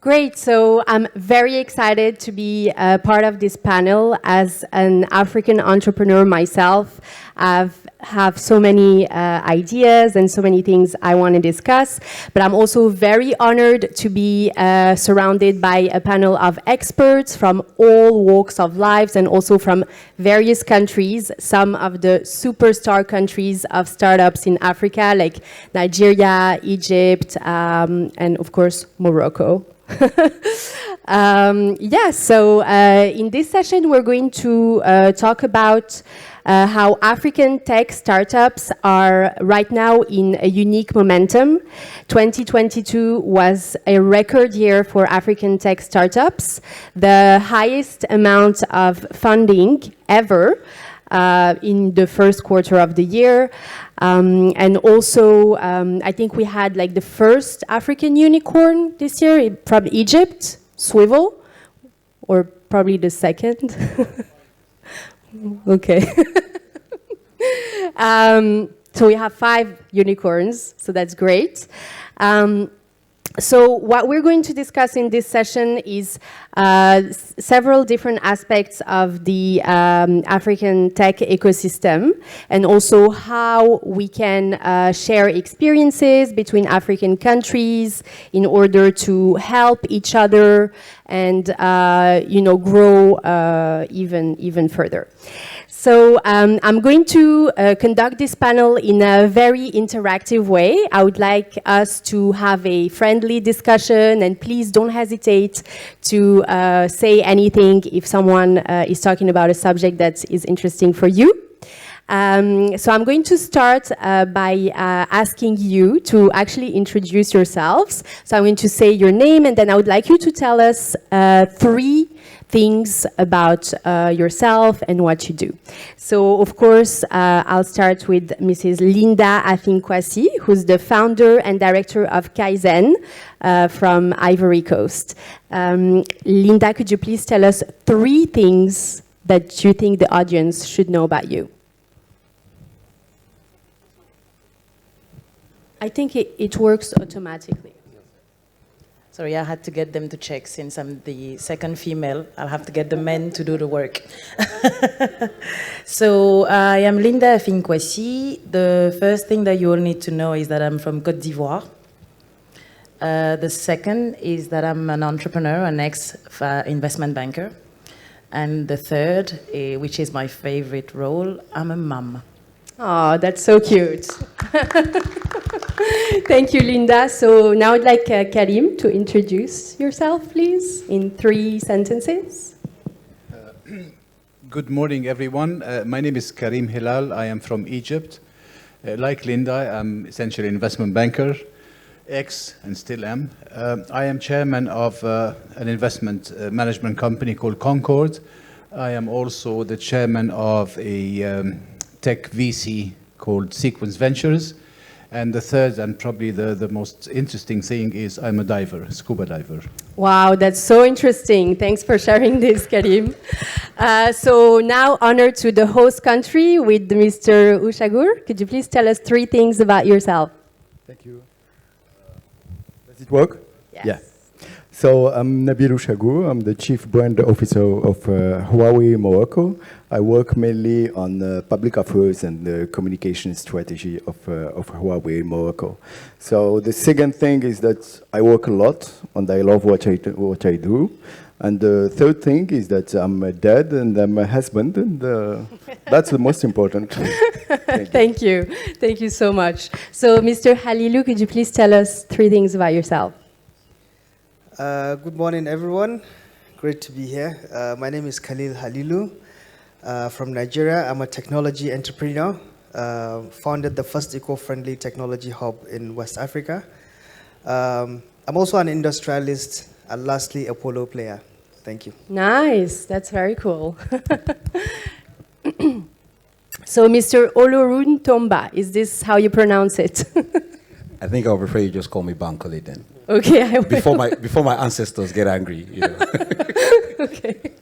Great, so I'm very excited to be part of this panel. As an African entrepreneur myself, I have so many ideas and so many things I want to discuss, but I'm also very honored to be surrounded by a panel of experts from all walks of lives and also from various countries, some of the superstar countries of startups in Africa, like Nigeria, Egypt, and of course, Morocco. So in this session we're going to talk about how African tech startups are right now in a unique momentum. 2022 was a record year for African tech startups, the highest amount of funding ever in the first quarter of the year. And also, I think we had like the first African unicorn this year from Egypt, Swivel, or probably the second. Okay. So we have 5 unicorns, so that's great. So what we're going to discuss in this session is several different aspects of the African tech ecosystem, and also how we can share experiences between African countries in order to help each other and grow even further. So I'm going to conduct this panel in a very interactive way. I would like us to have a friendly discussion, and please don't hesitate to say anything if someone is talking about a subject that is interesting for you. So I'm going to start by asking you to actually introduce yourselves. So I'm going to say your name, and then I would like you to tell us 3 things about yourself and what you do. So, of course, I'll start with Mrs. Linda Afinkwasi, who's the founder and director of Kaizen from Ivory Coast. Linda, could you please tell us 3 things that you think the audience should know about you? I think it works automatically. Sorry, I had to get them to check. Since I'm the second female, I'll have to get the men to do the work. So I am Linda Afinkwasi. The first thing that you all need to know is that I'm from Côte d'Ivoire. The second is that I'm an entrepreneur, an ex-investment banker. And the third, which is my favorite role, I'm a mom. Oh, that's so cute. Thank you, Linda. So now I'd like Karim to introduce yourself, please, in 3 sentences. Good morning, everyone. My name is Karim Hilal. I am from Egypt. Like Linda, I'm essentially an investment banker, and still am. I am chairman of an investment management company called Concord. I am also the chairman of a tech VC called Sequence Ventures. And the third, and probably the most interesting thing, is I'm a diver, scuba diver. Wow, that's so interesting. Thanks for sharing this, Karim. So now honor to the host country with Mr. Ushagur. Could you please tell us 3 things about yourself? Thank you. Does it work? Yes. Yeah. So I'm Nabil Ushagur. I'm the Chief Brand Officer of Huawei Morocco. I work mainly on public affairs and the communication strategy of Huawei Morocco. So the second thing is that I work a lot and I love what I do. And the third thing is that I'm a dad and I'm a husband, and that's the most important. Thank you. Thank you so much. So Mr. Halilou, could you please tell us 3 things about yourself? Good morning, everyone. Great to be here. My name is Khalil Halilou from Nigeria. I'm a technology entrepreneur. Founded the first eco-friendly technology hub in West Africa. I'm also an industrialist, and lastly, a polo player. Thank you. Nice. That's very cool. So, Mr. Olorun Tomba, is this how you pronounce it? I think I'll prefer you just call me Bankole then. Okay, I will. Before my ancestors get angry, you know. Okay.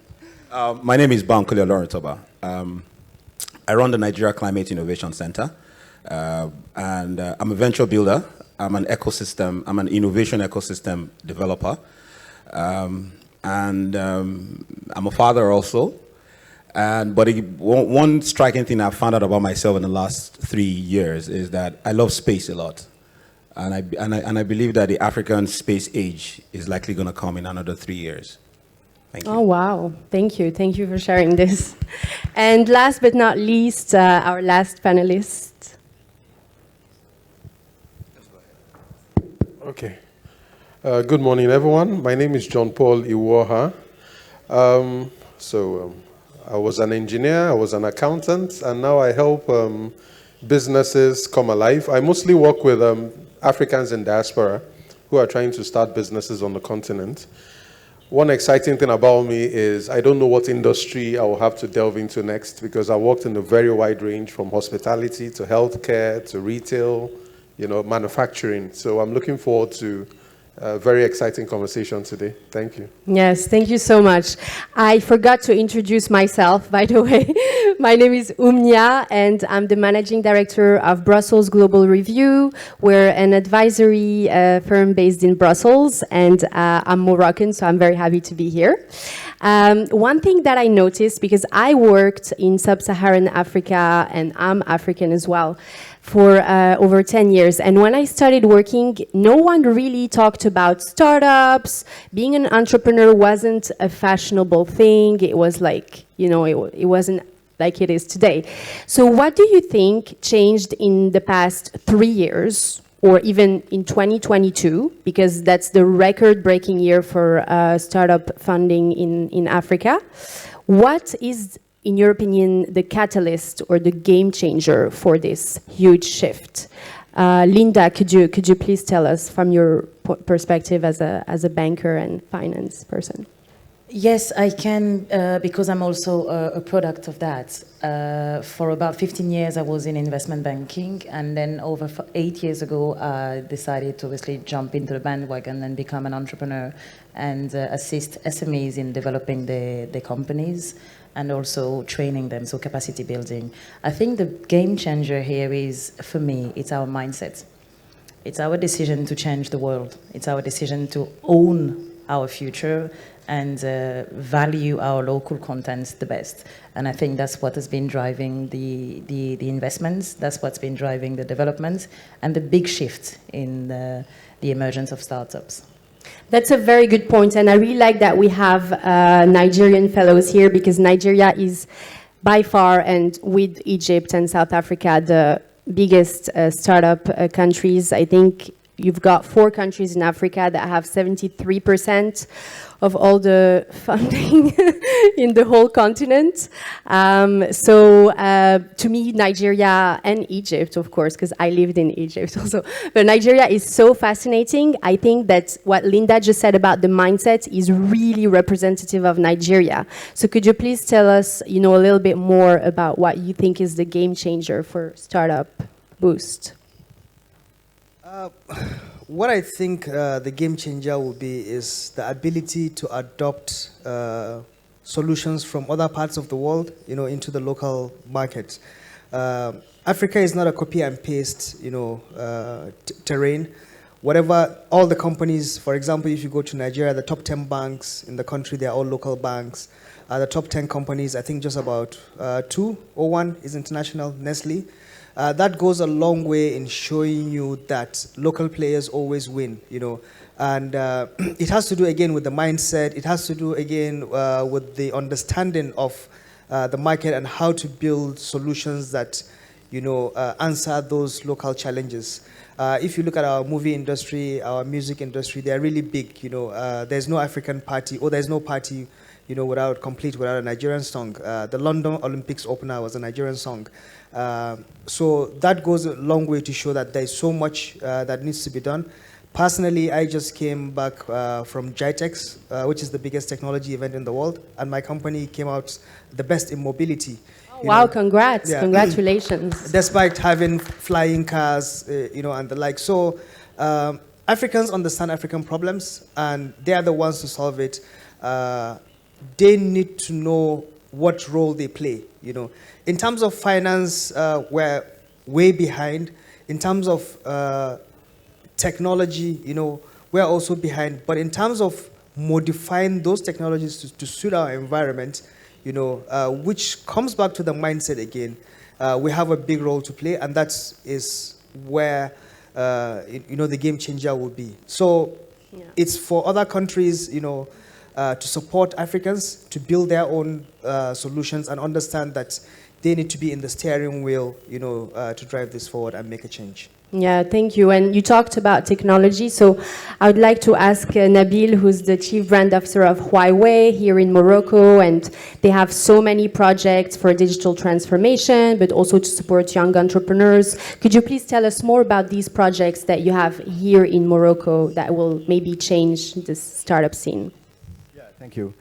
My name is Bankole Olorintoba. I run the Nigeria Climate Innovation Center, and I'm a venture builder. I'm an innovation ecosystem developer. I'm a father also. But one striking thing I've found out about myself in the last 3 years is that I love space a lot. And I believe that the African space age is likely going to come in another 3 years. Thank you. Oh, wow. Thank you. Thank you for sharing this. And last but not least, our last panelist. Okay. Good morning, everyone. My name is John Paul Iwoha. I was an engineer, I was an accountant, and now I help businesses come alive. I mostly work with Africans in diaspora who are trying to start businesses on the continent. One exciting thing about me is I don't know what industry I will have to delve into next, because I worked in a very wide range from hospitality to healthcare to retail, manufacturing. So I'm looking forward to a very exciting conversation today. Thank you. Yes, thank you so much. I forgot to introduce myself, by the way. My name is Umnia, and I'm the managing director of Brussels Global Review. We're an advisory firm based in Brussels, and I'm Moroccan, so I'm very happy to be here. One thing that I noticed, because I worked in sub-Saharan Africa, and I'm African as well, for over 10 years. And when I started working, no one really talked about startups. Being an entrepreneur wasn't a fashionable thing. It was like, it wasn't like it is today. So what do you think changed in the past 3 years, or even in 2022, because that's the record-breaking year for startup funding in Africa? What is, in your opinion, the catalyst or the game changer for this huge shift? Linda, could you please tell us from your perspective as a banker and finance person? Yes, I can, because I'm also a product of that. For about 15 years, I was in investment banking, and then over 8 years ago, I decided to obviously jump into the bandwagon and become an entrepreneur and assist SMEs in developing their companies and also training them, so capacity building. I think the game changer here is, for me, it's our mindset. It's our decision to change the world. It's our decision to own our future and value our local contents the best. And I think that's what has been driving the investments, that's what's been driving the development, and the big shift in the emergence of startups. That's a very good point, and I really like that we have Nigerian fellows here, because Nigeria is by far, and with Egypt and South Africa, the biggest startup countries. I think you've got 4 countries in Africa that have 73% of all the funding in the whole continent. To me, Nigeria and Egypt, of course, because I lived in Egypt also, but Nigeria is so fascinating. I think that what Linda just said about the mindset is really representative of Nigeria. So could you please tell us, a little bit more about what you think is the game changer for Startup Boost? What I think the game changer will be is the ability to adopt solutions from other parts of the world, into the local market. Africa is not a copy and paste, terrain. Whatever, all the companies, for example, if you go to Nigeria, the top 10 banks in the country, they're all local banks. The top 10 companies, I think just about 2 or 1 is international, Nestle. That goes a long way in showing you that local players always win, and it has to do again with the mindset. It has to do again with the understanding of the market and how to build solutions that, answer those local challenges. If you look at our movie industry, our music industry, they're really big. There's no African party, or there's no party, without a Nigerian song. The London Olympics opener was a Nigerian song. So that goes a long way to show that there's so much that needs to be done. Personally, I just came back from GITEX, which is the biggest technology event in the world, and my company came out the best in mobility. Wow, congrats, yeah. Congratulations. Despite having flying cars, and the like. So Africans understand African problems, and they are the ones to solve it. They need to know what role they play, In terms of finance, we're way behind. In terms of technology, we're also behind. But in terms of modifying those technologies to suit our environment, which comes back to the mindset again. We have a big role to play, and that is where the game changer will be. So it's for other countries, to support Africans to build their own solutions and understand that they need to be in the steering wheel, to drive this forward and make a change. Yeah, thank you. And you talked about technology, so I would like to ask Nabil, who's the Chief Brand Officer of Huawei here in Morocco, and they have so many projects for digital transformation, but also to support young entrepreneurs. Could you please tell us more about these projects that you have here in Morocco that will maybe change this startup scene? Thank you.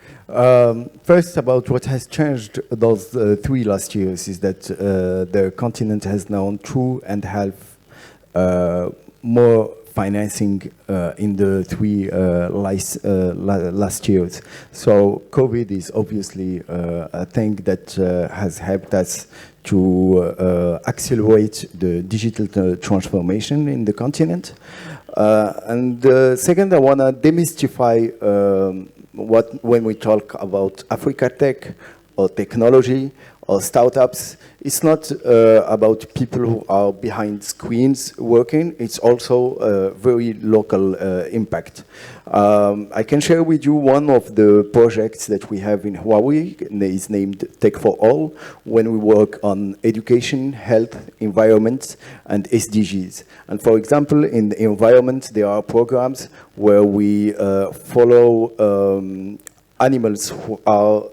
First, about what has changed those 3 last years is that the continent has now 2.5 more financing in the 3 last years. So COVID is obviously a thing that has helped us to accelerate the digital transformation in the continent. And second, I want to demystify when we talk about Africa Tech or technology or startups, it's not about people who are behind screens working, it's also a very local impact. I can share with you one of the projects that we have in Huawei. It's named Tech for All, when we work on education, health, environment, and SDGs. And for example, in the environment, there are programs where we follow animals who are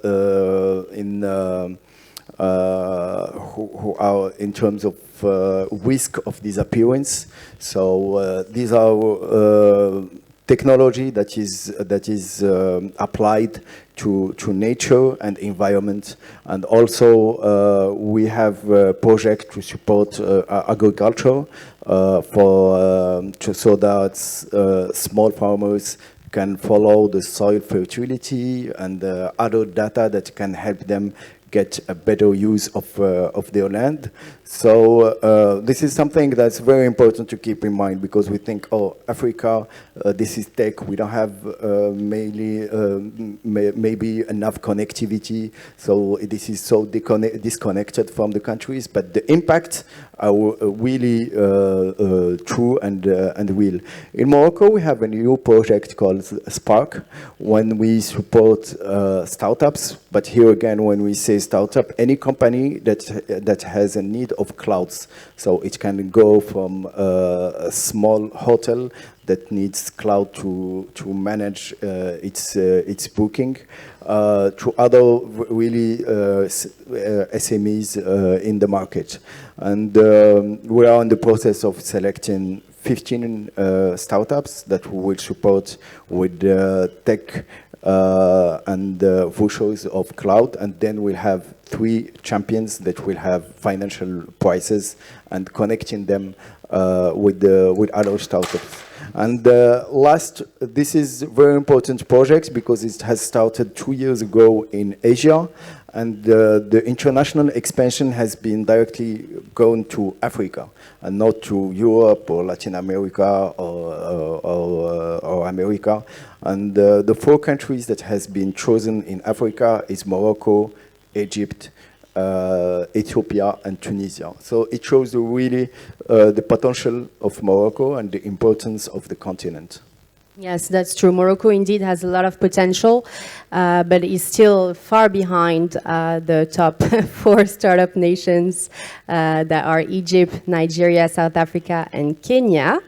who are in terms of risk of disappearance. So these are technology that is applied to nature and environment, and also we have a project to support agriculture so that small farmers can follow the soil fertility and other data that can help them get a better use of their land. So this is something that's very important to keep in mind, because we think, oh, Africa, this is tech, we don't have maybe enough connectivity, so this is so disconnected from the countries, but the impact are really true and real. In Morocco, we have a new project called Spark, when we support startups, but here again, when we say startup, any company that has a need of clouds. So it can go from a small hotel that needs cloud to manage its booking, to other really SMEs in the market. And we are in the process of selecting 15 startups that we will support with tech and vouchers of cloud, and then we'll have 3 champions that will have financial prizes and connecting them with other startups. And last, this is very important project because it has started 2 years ago in Asia, and the international expansion has been directly going to Africa and not to Europe or Latin America or America. And the 4 countries that has been chosen in Africa is Morocco, Egypt, Ethiopia, and Tunisia. So it shows really the potential of Morocco and the importance of the continent. Yes, that's true. Morocco indeed has a lot of potential, but is still far behind the top 4 startup nations that are Egypt, Nigeria, South Africa, and Kenya.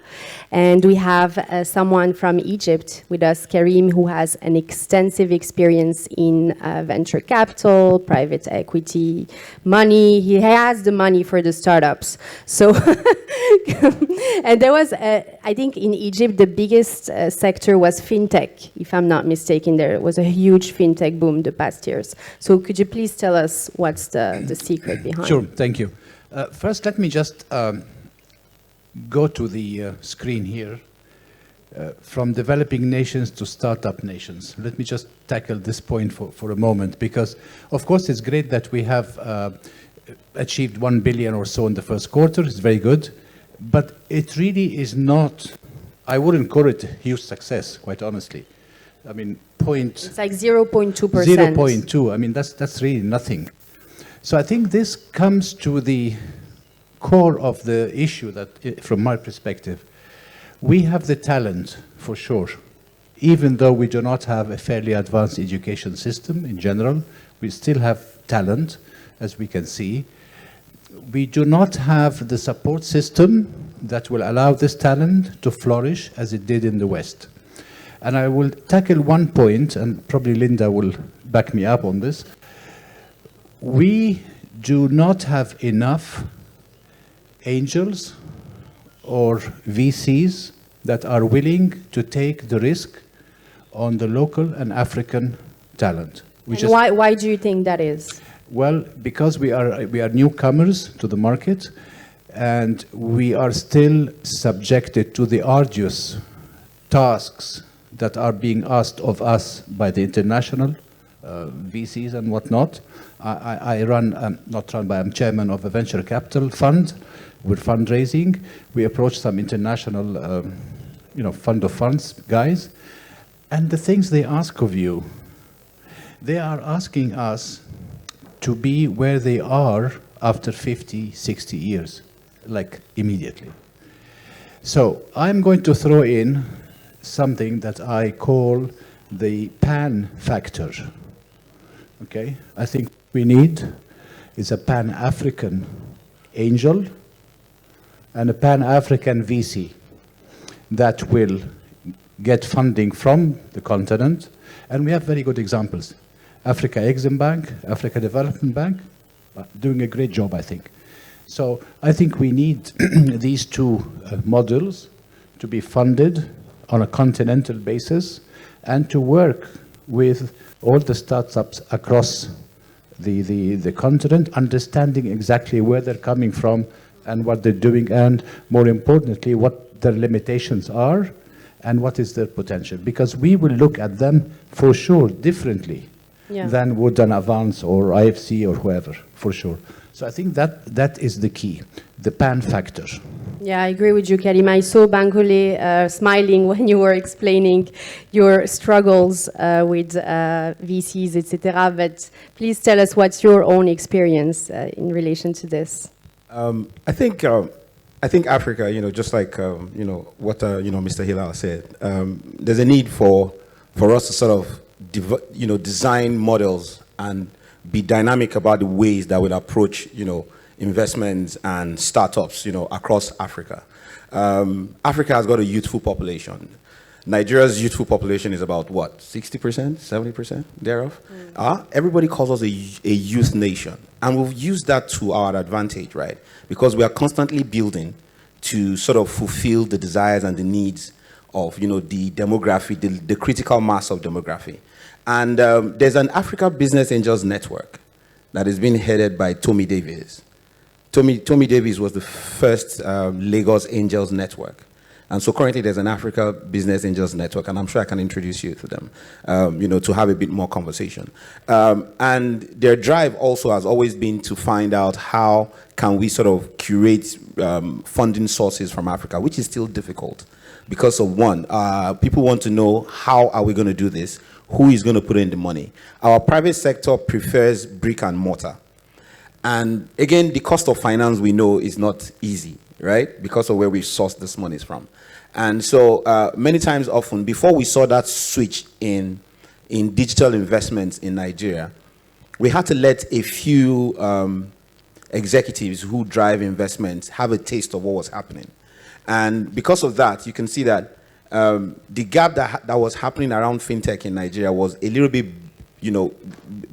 And we have someone from Egypt with us, Karim, who has an extensive experience in venture capital, private equity, money. He has the money for the startups. So, and there was, I think in Egypt, the biggest sector was fintech, if I'm not mistaken. There was a huge fintech boom the past years. So could you please tell us what's the secret behind? Sure, thank you. First, let me just go to the screen here. From developing nations to startup nations. Let me just tackle this point for a moment, because of course it's great that we have achieved 1 billion or so in the first quarter. It's very good, but it really is not, I wouldn't call it a huge success, quite honestly. I mean, point... It's like 0.2%. 0.2. I mean, that's really nothing. So I think this comes to the core of the issue that, from my perspective, we have the talent, for sure. Even though we do not have a fairly advanced education system in general, we still have talent, as we can see. We do not have the support system that will allow this talent to flourish as it did in the West. And I will tackle one point, and probably Linda will back me up on this. We do not have enough angels or VCs that are willing to take the risk on the local and African talent. And why do you think that is? Well, because we are newcomers to the market, and we are still subjected to the arduous tasks that are being asked of us by the international VCs and whatnot. I'm chairman of a venture capital fund. We're fundraising. We approach some international, fund of funds guys, and the things they ask of you, they are asking us to be where they are after 50, 60 years, like immediately. So I'm going to throw in something that I call the pan factor. Okay? I think we need is a pan-African angel and a pan-African VC that will get funding from the continent. And we have very good examples. Africa Exim Bank, Africa Development Bank, doing a great job, I think. So I think we need these two models to be funded on a continental basis and to work with all the startups across the continent, understanding exactly where they're coming from and what they're doing, and more importantly, what their limitations are and what is their potential. Because we will look at them for sure differently than would an Avance or IFC or whoever, for sure. So I think that is the key, the pan factor. Yeah, I agree with you, Karim. I saw Bankole smiling when you were explaining your struggles with VCs, etc. But please tell us what's your own experience in relation to this. I think Africa, just like what Mr. Hilal said, there's a need for us to sort of design models and be dynamic about the ways that will approach investments and startups across Africa. Africa has got a youthful population. Nigeria's youthful population is about what, 60%, 70% thereof? Everybody calls us a youth nation, and we've used that to our advantage, right? Because we are constantly building to sort of fulfill the desires and the needs of the demography, the critical mass of demography. And there's an Africa Business Angels Network that is being headed by Tommy Davies. Tommy Davies was the first Lagos Angels Network. And so currently there's an Africa Business Angels Network, and I'm sure I can introduce you to them, to have a bit more conversation. And their drive also has always been to find out how can we sort of curate funding sources from Africa, which is still difficult. Because of one, people want to know how are we going to do this? Who is going to put in the money? Our private sector prefers brick and mortar. And again, the cost of finance we know is not easy, right? Because of where we source this money from. And so many times often, before we saw that switch in digital investments in Nigeria, we had to let a few executives who drive investments have a taste of what was happening. And because of that, you can see that the gap that was happening around fintech in Nigeria was a little bit,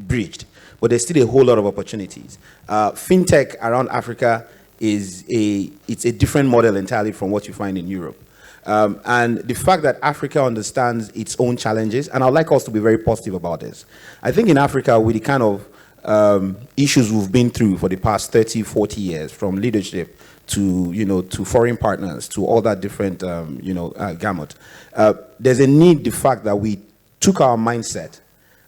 bridged, but there's still a whole lot of opportunities. Fintech around Africa it's a different model entirely from what you find in Europe. And the fact that Africa understands its own challenges, and I'd like us to be very positive about this. I think in Africa, with the kind of issues we've been through for the past 30, 40 years, from leadership to foreign partners, to all that different, gamut. There's a need, the fact that we took our mindset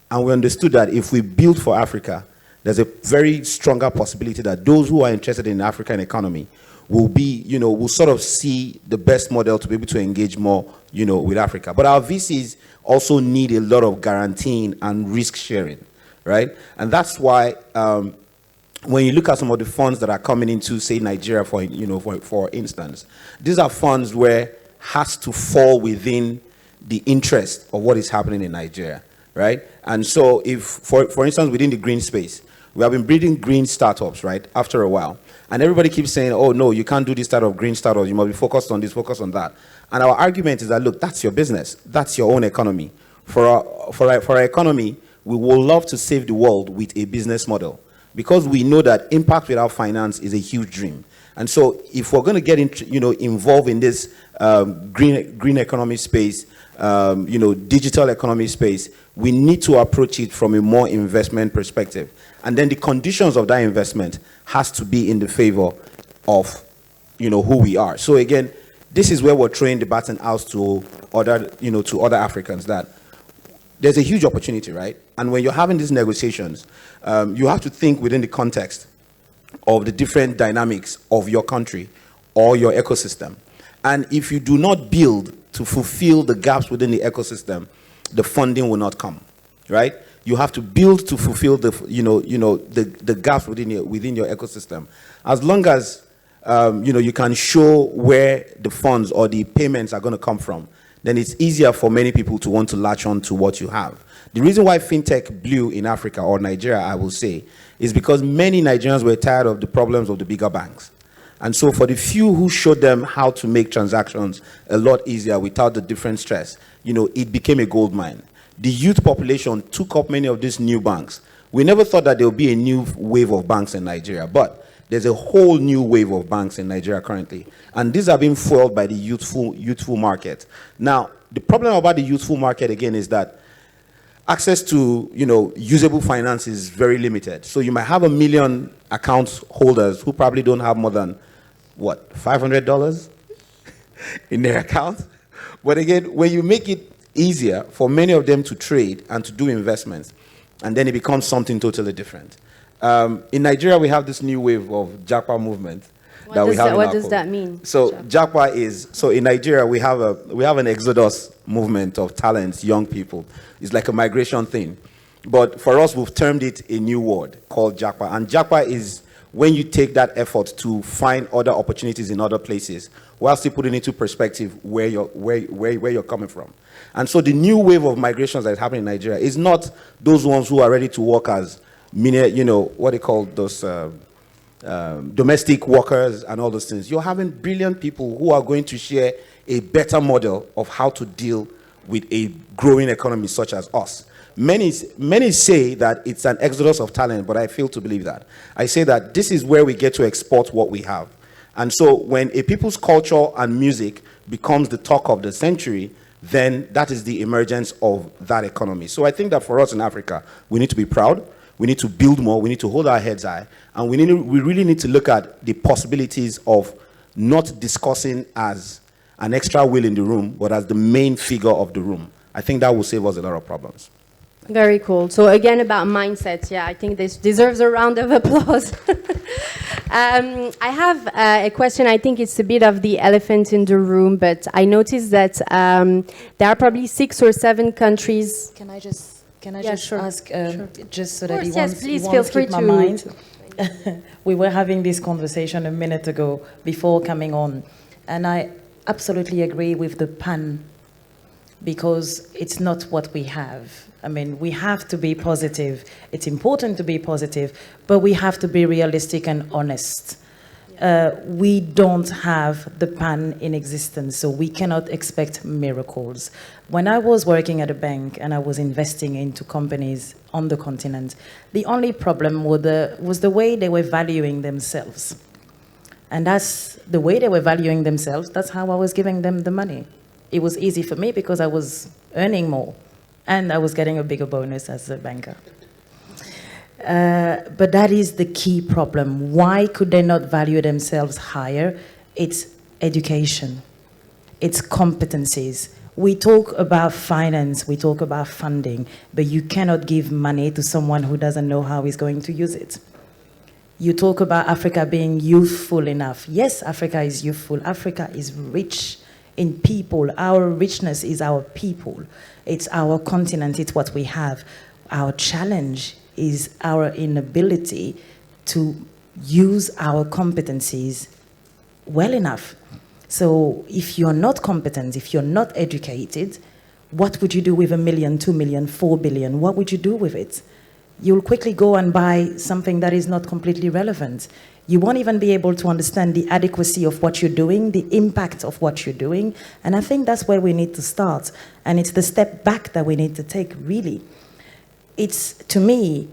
and we understood that if we build for Africa, there's a very stronger possibility that those who are interested in the African economy will be, will sort of see the best model to be able to engage more with Africa. But our VCs also need a lot of guaranteeing and risk sharing, right? And that's why when you look at some of the funds that are coming into, say, Nigeria, for instance, these are funds where has to fall within the interest of what is happening in Nigeria, right? And so if, for instance, within the green space, we have been breeding green startups, right, after a while. And everybody keeps saying, oh, no, you can't do this type of green startups. You must be focused on this, focus on that. And our argument is that, look, that's your business. That's your own economy. For our economy, we will love to save the world with a business model because we know that impact without finance is a huge dream. And so if we're going to get involved in this green economy space, digital economy space, we need to approach it from a more investment perspective. And then the conditions of that investment has to be in the favor of, who we are. So again, this is where we're throwing the baton out to other Africans that there's a huge opportunity, right? And when you're having these negotiations, you have to think within the context of the different dynamics of your country or your ecosystem. And if you do not build to fulfill the gaps within the ecosystem, the funding will not come, right? You have to build to fulfill the gaps within your ecosystem. As long as you can show where the funds or the payments are going to come from, then it's easier for many people to want to latch on to what you have. The reason why fintech blew in Africa or Nigeria, I will say, is because many Nigerians were tired of the problems of the bigger banks. And so for the few who showed them how to make transactions a lot easier without the different stress, it became a gold mine. The youth population took up many of these new banks. We never thought that there would be a new wave of banks in Nigeria, but there's a whole new wave of banks in Nigeria currently. And these are being fueled by the youthful market. Now, the problem about the youthful market, again, is that access to, usable finance is very limited. So you might have 1 million account holders who probably don't have more than, $500 in their account? But again, when you make it easier for many of them to trade and to do investments, and then it becomes something totally different. In Nigeria, we have this new wave of Japa movement. What does that mean? So Japa is, in Nigeria, we have an exodus movement of talents, young people. It's like a migration thing. But for us, we've termed it a new word called Japa. And Japa is when you take that effort to find other opportunities in other places, while still putting into perspective where you're coming from. And so the new wave of migrations that is happening in Nigeria is not those ones who are ready to work as, what they call those domestic workers and all those things. You're having brilliant people who are going to share a better model of how to deal with a growing economy such as us. Many say that it's an exodus of talent, but I fail to believe that. I say that this is where we get to export what we have. And so when a people's culture and music becomes the talk of the century, then that is the emergence of that economy. So I think that for us in Africa, we need to be proud, we need to build more, we need to hold our heads high, and we really need to look at the possibilities of not discussing as an extra wheel in the room, but as the main figure of the room. I think that will save us a lot of problems. Very cool. So again, about mindset, yeah, I think this deserves a round of applause. I have a question. I think it's a bit of the elephant in the room, but I noticed that there are probably 6 or 7 countries. Can I just sure. ask, Sure. just so Of that course, you yes, won't, please you feel won't free skip my to- mind? We were having this conversation a minute ago before coming on, and I absolutely agree with the pan, because it's not what we have. I mean, we have to be positive. It's important to be positive, but we have to be realistic and honest. We don't have the pan in existence, so we cannot expect miracles. When I was working at a bank and I was investing into companies on the continent, the only problem was the way they were valuing themselves. And that's the way they were valuing themselves, that's how I was giving them the money. It was easy for me because I was earning more and I was getting a bigger bonus as a banker. But that is the key problem. Why could they not value themselves higher? It's education. It's competencies. We talk about finance, we talk about funding, but you cannot give money to someone who doesn't know how he's going to use it. You talk about Africa being youthful enough. Yes, Africa is youthful. Africa is rich in people. Our richness is our people. It's our continent, it's what we have. Our challenge is our inability to use our competencies well enough. So if you're not competent, if you're not educated, what would you do with 1 million, 2 million, 4 billion? What would you do with it? You'll quickly go and buy something that is not completely relevant. You won't even be able to understand the adequacy of what you're doing, the impact of what you're doing. And I think that's where we need to start. And it's the step back that we need to take, really. It's, to me,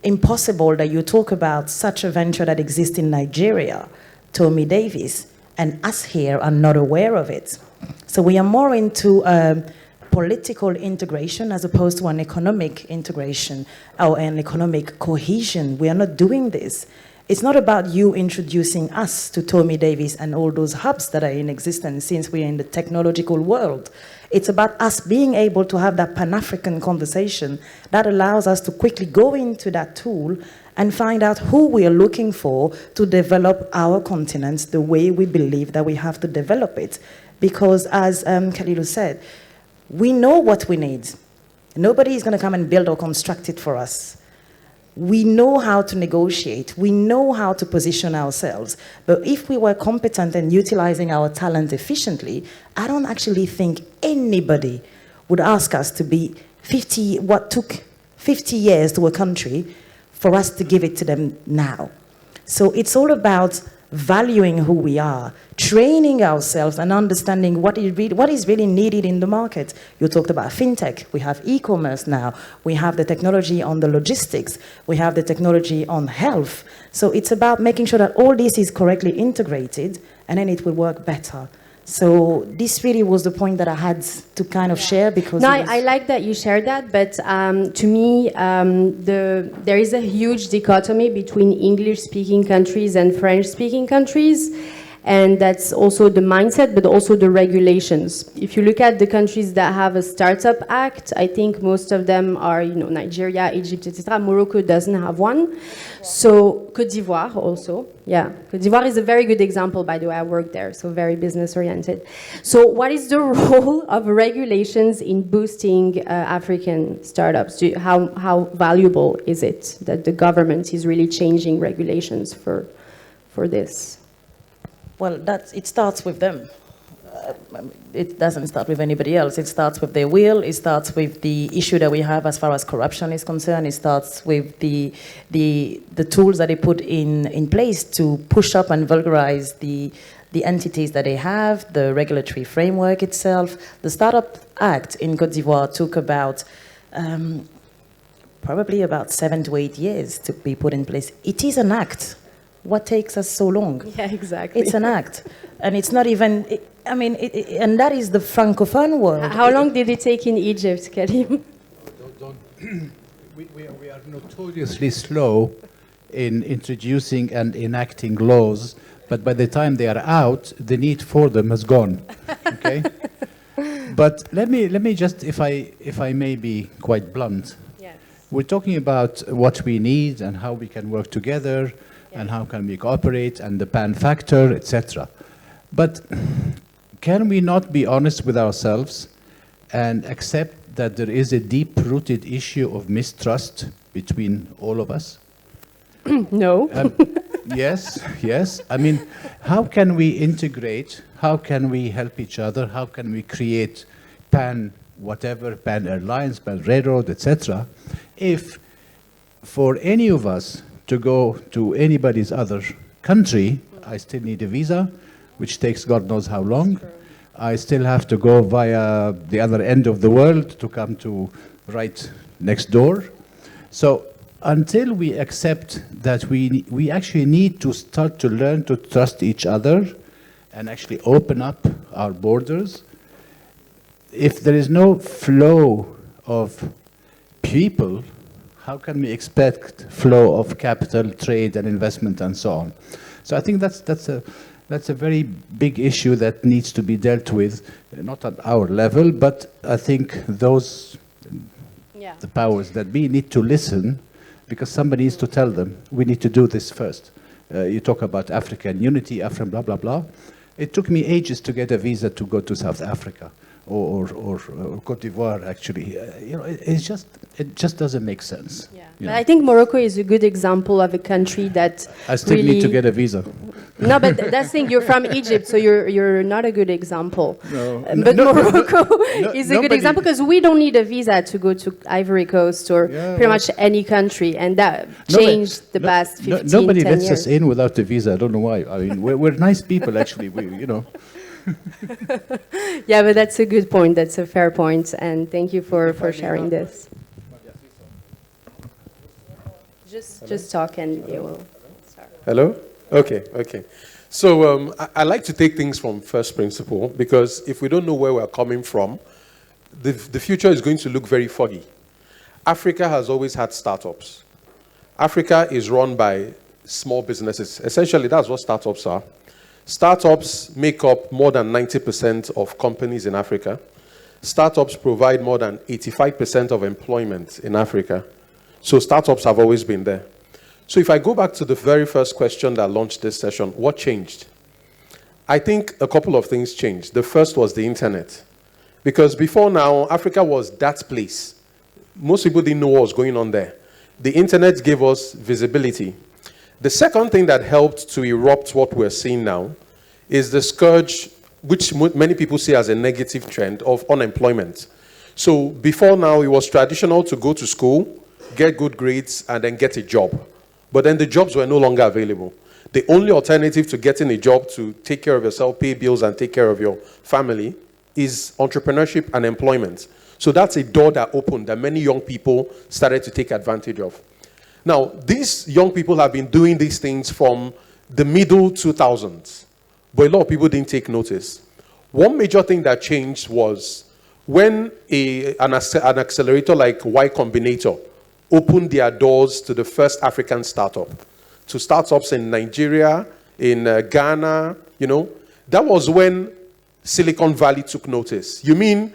impossible that you talk about such a venture that exists in Nigeria, Tommy Davis, and us here are not aware of it. So we are more into political integration as opposed to an economic integration or an economic cohesion. We are not doing this. It's not about you introducing us to Tommy Davis and all those hubs that are in existence since we are in the technological world. It's about us being able to have that Pan-African conversation that allows us to quickly go into that tool and find out who we are looking for to develop our continent the way we believe that we have to develop it. Because as Khalilou said, we know what we need. Nobody is going to come and build or construct it for us. We know how to negotiate. We know how to position ourselves. But if we were competent and utilizing our talent efficiently, I don't actually think anybody would ask us to be what took 50 years to a country for us to give it to them now. So it's all about valuing who we are, training ourselves and understanding what is really needed in the market. You talked about fintech. We have e-commerce now. We have the technology on the logistics. We have the technology on health. So it's about making sure that all this is correctly integrated, and then it will work better. So this really was the point that I had to kind of share because... No, I like that you shared that, but to me, there is a huge dichotomy between English-speaking countries and French-speaking countries, and that's also the mindset, but also the regulations. If you look at the countries that have a Startup Act, I think most of them are, Nigeria, Egypt, etc. Morocco doesn't have one. So Côte d'Ivoire also, yeah. Côte d'Ivoire is a very good example, by the way. I worked there, so very business-oriented. So what is the role of regulations in boosting African startups? How valuable is it that the government is really changing regulations for this? Well, it starts with them. It doesn't start with anybody else. It starts with their will. It starts with the issue that we have as far as corruption is concerned. It starts with the tools that they put in place to push up and vulgarize the entities that they have, the regulatory framework itself. The Startup Act in Côte d'Ivoire took about probably about 7 to 8 years to be put in place. It is an act. What takes us so long? Yeah, exactly. It's an act. And it's not even, and that is the Francophone world. How long did it take in Egypt, Karim? We are notoriously slow in introducing and enacting laws, but by the time they are out, the need for them has gone. Okay? But let me just, if I may be quite blunt, yes. We're talking about what we need and how we can work together, and how can we cooperate, and the pan factor, etc. But can we not be honest with ourselves and accept that there is a deep-rooted issue of mistrust between all of us? No. Yes. I mean, how can we integrate? How can we help each other? How can we create pan airlines, pan railroad, etc. if for any of us to go to anybody's other country, I still need a visa, which takes God knows how long. I still have to go via the other end of the world to come to right next door. So until we accept that we actually need to start to learn to trust each other and actually open up our borders, if there is no flow of people, how can we expect flow of capital, trade, and investment, and so on? So I think that's a very big issue that needs to be dealt with, not at our level, but I think those, the powers that be, need to listen, because somebody needs to tell them, we need to do this first. You talk about African unity, African blah, blah, blah. It took me ages to get a visa to go to South Africa or Côte d'Ivoire, actually. It just doesn't make sense. Yeah. But I think Morocco is a good example of a country that I still need to get a visa. No, but that's the thing. You're from Egypt, so you're not a good example. No. But Morocco is a good example because we don't need a visa to go to Ivory Coast or pretty much any country, and that changed the past 15, nobody 10 lets years. us in without a visa. I don't know why. I mean, we're nice people, actually. Yeah, but that's a good point. That's a fair point, and thank you for sharing this. Just talk and you will start. Hello? Okay. So I like to take things from first principle, because if we don't know where we're coming from, the future is going to look very foggy. Africa has always had startups. Africa is run by small businesses. Essentially, that's what startups are. Startups make up more than 90% of companies in Africa. Startups provide more than 85% of employment in Africa. So startups have always been there. So if I go back to the very first question that launched this session, what changed? I think a couple of things changed. The first was the internet. Because before now, Africa was that place. Most people didn't know what was going on there. The internet gave us visibility. The second thing that helped to erupt what we're seeing now is the scourge, which many people see as a negative trend, of unemployment. So before now, it was traditional to go to school, get good grades, and then get a job. But then the jobs were no longer available. The only alternative to getting a job to take care of yourself, pay bills, and take care of your family is entrepreneurship and employment. So that's a door that opened that many young people started to take advantage of. Now, these young people have been doing these things from the middle 2000s, but a lot of people didn't take notice. One major thing that changed was when an accelerator like Y Combinator opened their doors to the first African startup, to startups in Nigeria, in Ghana, that was when Silicon Valley took notice. You mean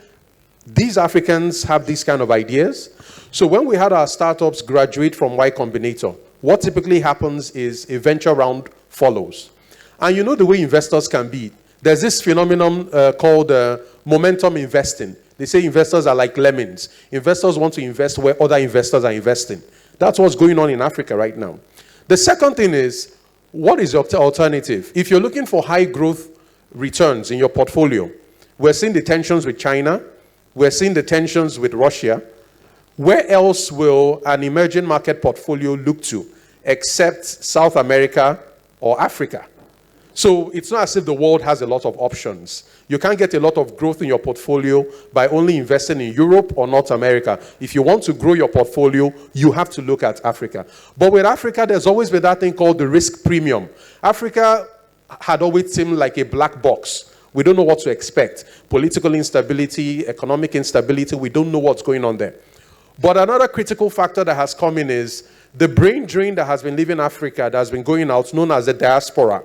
these Africans have these kind of ideas? So when we had our startups graduate from Y Combinator, what typically happens is a venture round follows. And you know the way investors can be. There's this phenomenon called momentum investing. They say investors are like lemons. Investors want to invest where other investors are investing. That's what's going on in Africa right now. The second thing is, what is your alternative? If you're looking for high growth returns in your portfolio, we're seeing the tensions with China. We're seeing the tensions with Russia. Where else will an emerging market portfolio look to except South America or Africa? So it's not as if the world has a lot of options. You can't get a lot of growth in your portfolio by only investing in Europe or North America. If you want to grow your portfolio, you have to look at Africa. But with Africa, there's always been that thing called the risk premium. Africa had always seemed like a black box. We don't know what to expect. Political instability, economic instability, we don't know what's going on there. But another critical factor that has come in is the brain drain that has been leaving Africa, that has been going out, known as the diaspora.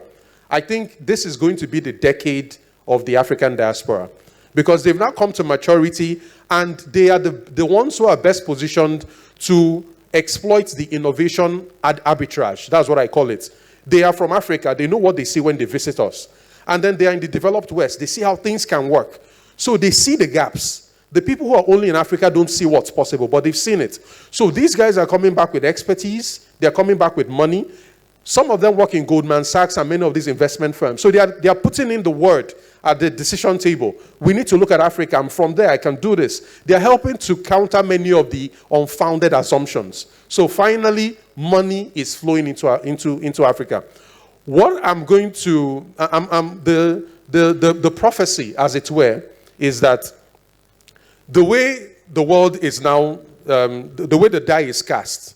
I think this is going to be the decade of the African diaspora, because they've now come to maturity and they are the ones who are best positioned to exploit the innovation arbitrage. That's what I call it. They are from Africa. They know what they see when they visit us. And then they are in the developed West. They see how things can work. So they see the gaps. The people who are only in Africa don't see what's possible, but they've seen it. So these guys are coming back with expertise. They're coming back with money. Some of them work in Goldman Sachs and many of these investment firms. So they are putting in the word at the decision table. We need to look at Africa, and from there I can do this. They are helping to counter many of the unfounded assumptions. So finally, money is flowing into Africa. What I'm going to, the prophecy, as it were, is that the way the world is now, the way the die is cast,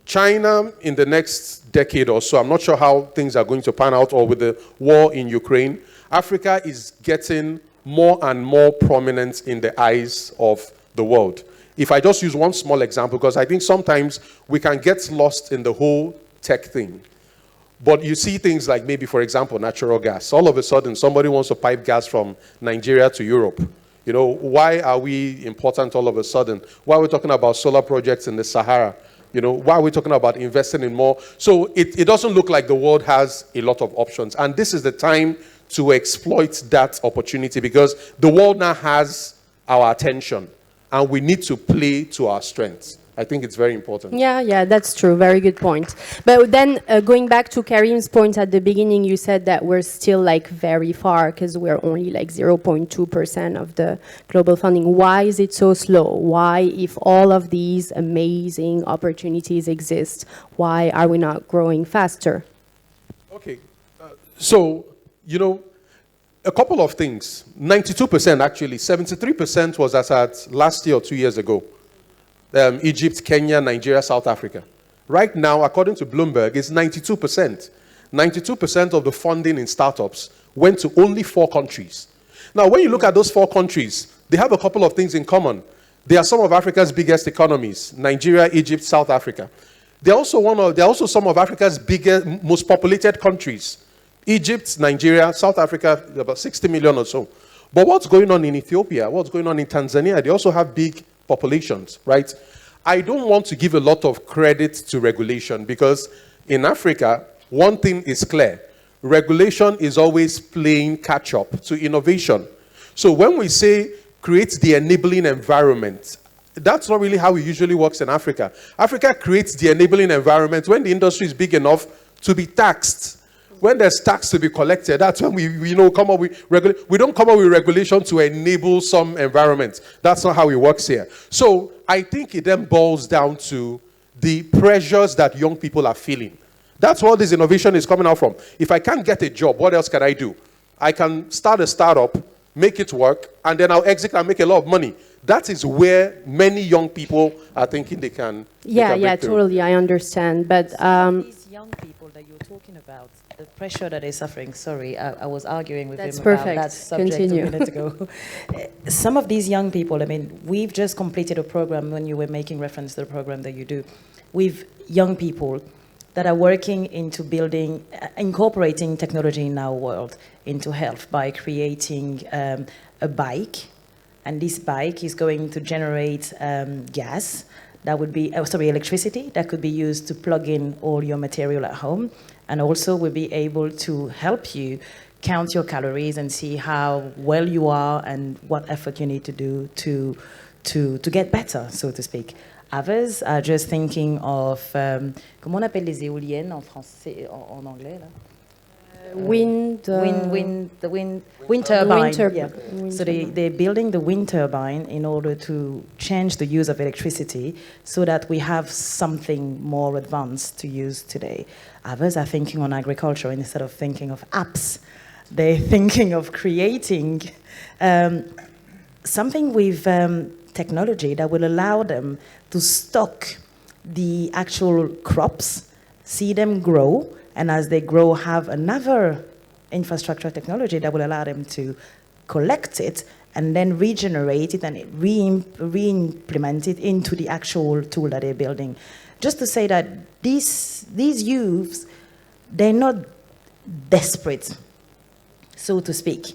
China in the next decade or so, I'm not sure how things are going to pan out, or with the war in Ukraine, Africa is getting more and more prominent in the eyes of the world. If I just use one small example, because I think sometimes we can get lost in the whole tech thing. But you see things like maybe, for example, natural gas. All of a sudden, somebody wants to pipe gas from Nigeria to Europe. You know, why are we important all of a sudden? Why are we talking about solar projects in the Sahara? You know, why are we talking about investing in more? So it doesn't look like the world has a lot of options. And this is the time to exploit that opportunity, because the world now has our attention and we need to play to our strengths. I think it's very important. Yeah, that's true. Very good point. But then going back to Karim's point at the beginning, you said that we're still like very far because we're only like 0.2% of the global funding. Why is it so slow? Why, if all of these amazing opportunities exist, why are we not growing faster? Okay. So, you know, a couple of things. 92% actually, 73% was as at last year or 2 years ago. Egypt, Kenya, Nigeria, South Africa. Right now, according to Bloomberg, it's 92%. 92% of the funding in startups went to only 4 countries. Now, when you look at those 4 countries, they have a couple of things in common. They are some of Africa's biggest economies: Nigeria, Egypt, South Africa. They're also some of Africa's biggest, most populated countries. Egypt, Nigeria, South Africa, about 60 million or so. But what's going on in Ethiopia? What's going on in Tanzania? They also have big populations, right? I don't want to give a lot of credit to regulation, because in Africa, one thing is clear. Regulation is always playing catch up to innovation. So when we say create the enabling environment, that's not really how it usually works in Africa. Africa creates the enabling environment when the industry is big enough to be taxed. When there's tax to be collected, that's when we come up with regulation. We don't come up with regulation to enable some environments. That's not how it works here. So I think it then boils down to the pressures that young people are feeling. That's where this innovation is coming out from. If I can't get a job, what else can I do? I can start a startup, make it work, and then I'll exit and make a lot of money. That is where many young people are thinking they can. Yeah, totally. I understand, but these young people that you're talking about, the pressure that they're suffering. Sorry, I was arguing with him about that subject Continue. a minute ago. Some of these young people, I mean, we've just completed a program when you were making reference to the program that you do, with young people that are working into building, incorporating technology in our world into health by creating a bike. And this bike is going to generate gas. That would be, electricity that could be used to plug in all your material at home, and also will be able to help you count your calories and see how well you are and what effort you need to do to get better, so to speak. Others are just thinking of, comment on appelle les éoliennes en français, en anglais là? Wind turbine. So they're building the wind turbine in order to change the use of electricity so that we have something more advanced to use today. Others are thinking on agriculture instead of thinking of apps. They're thinking of creating something with technology that will allow them to stock the actual crops, see them grow, and as they grow, have another infrastructure technology that will allow them to collect it and then regenerate it and re-implement it into the actual tool that they're building. Just to say that these youths, they're not desperate, so to speak.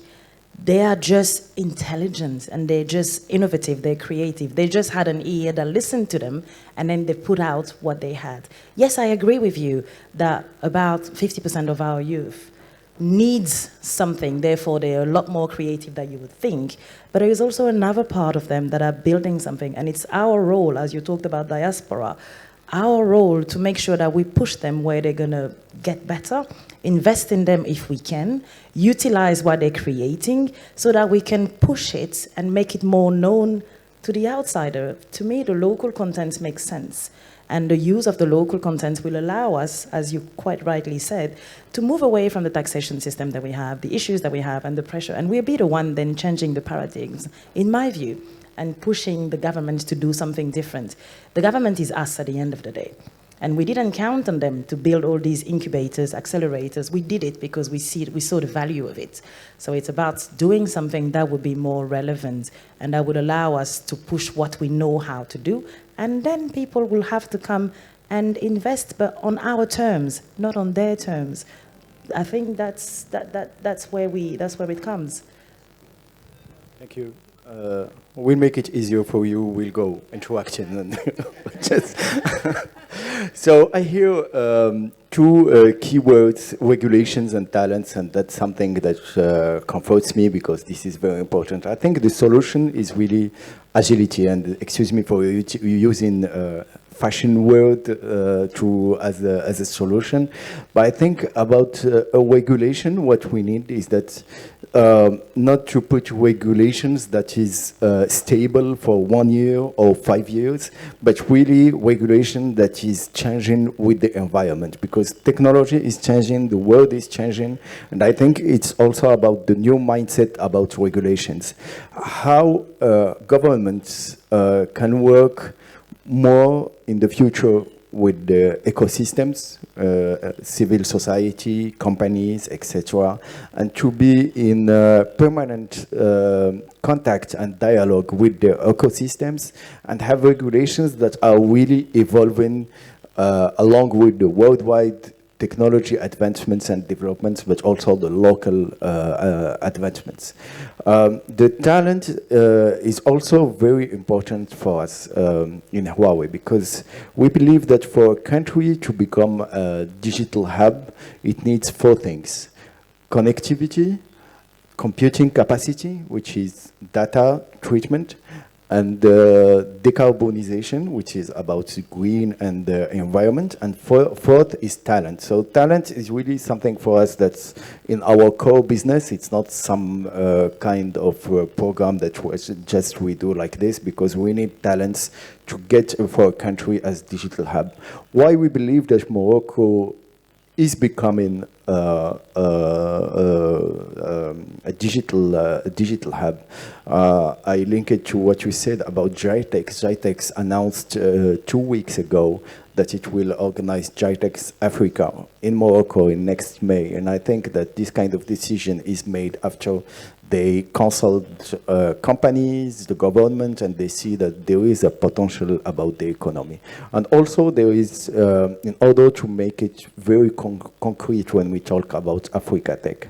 They are just intelligent and they're just innovative, they're creative. They just had an ear that listened to them and then they put out what they had. Yes, I agree with you that about 50% of our youth needs something, therefore they're a lot more creative than you would think. But there is also another part of them that are building something, and it's our role, as you talked about diaspora, our role to make sure that we push them where they're gonna get better, invest in them if we can, utilize what they're creating so that we can push it and make it more known to the outsider. To me, the local content makes sense. And the use of the local content will allow us, as you quite rightly said, to move away from the taxation system that we have, the issues that we have, and the pressure. And we'll be the one then changing the paradigms, in my view, and pushing the government to do something different. The government is us at the end of the day. And we didn't count on them to build all these incubators, accelerators. We did it because we saw the value of it. So it's about doing something that would be more relevant and that would allow us to push what we know how to do. And then people will have to come and invest, but on our terms, not on their terms. I think that's where it comes. Thank you. we'll make it easier for you. We'll go into action. And so I hear two keywords, regulations and talents, and that's something that comforts me because this is very important. I think the solution is really agility, and excuse me for using fashion word as a solution, but I think about a regulation, what we need is that not to put regulations that is stable for 1 year or 5 years, but really regulation that is changing with the environment, because technology is changing, the world is changing, and I think it's also about the new mindset about regulations. How governments can work more in the future with the ecosystems, civil society, companies, etc., and to be in permanent contact and dialogue with the ecosystems and have regulations that are really evolving along with the worldwide technology advancements and developments, but also the local advancements. The talent is also very important for us in Huawei, because we believe that for a country to become a digital hub, it needs 4 things: connectivity, computing capacity, which is data treatment, and decarbonization, which is about green and the environment. And fourth is talent. So talent is really something for us that's in our core business. It's not some kind of program that was just we do like this, because we need talents to get for a country as digital hub. Why we believe that Morocco is becoming a digital hub. I link it to what you said about GITEX. GITEX announced 2 weeks ago that it will organize GITEX Africa in Morocco in next May. And I think that this kind of decision is made after they consult companies, the government, and they see that there is a potential about the economy. And also there is, in order to make it very concrete when we talk about Africa Tech.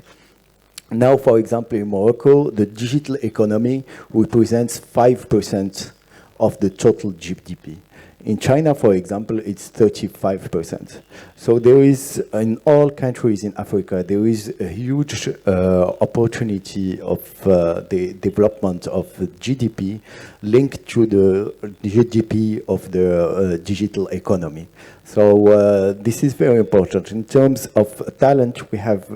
Now, for example, in Morocco, the digital economy represents 5% of the total GDP. In China, for example, it's 35%. So there is, in all countries in Africa, there is a huge opportunity of the development of GDP linked to the GDP of the digital economy. So this is very important. In terms of talent, we have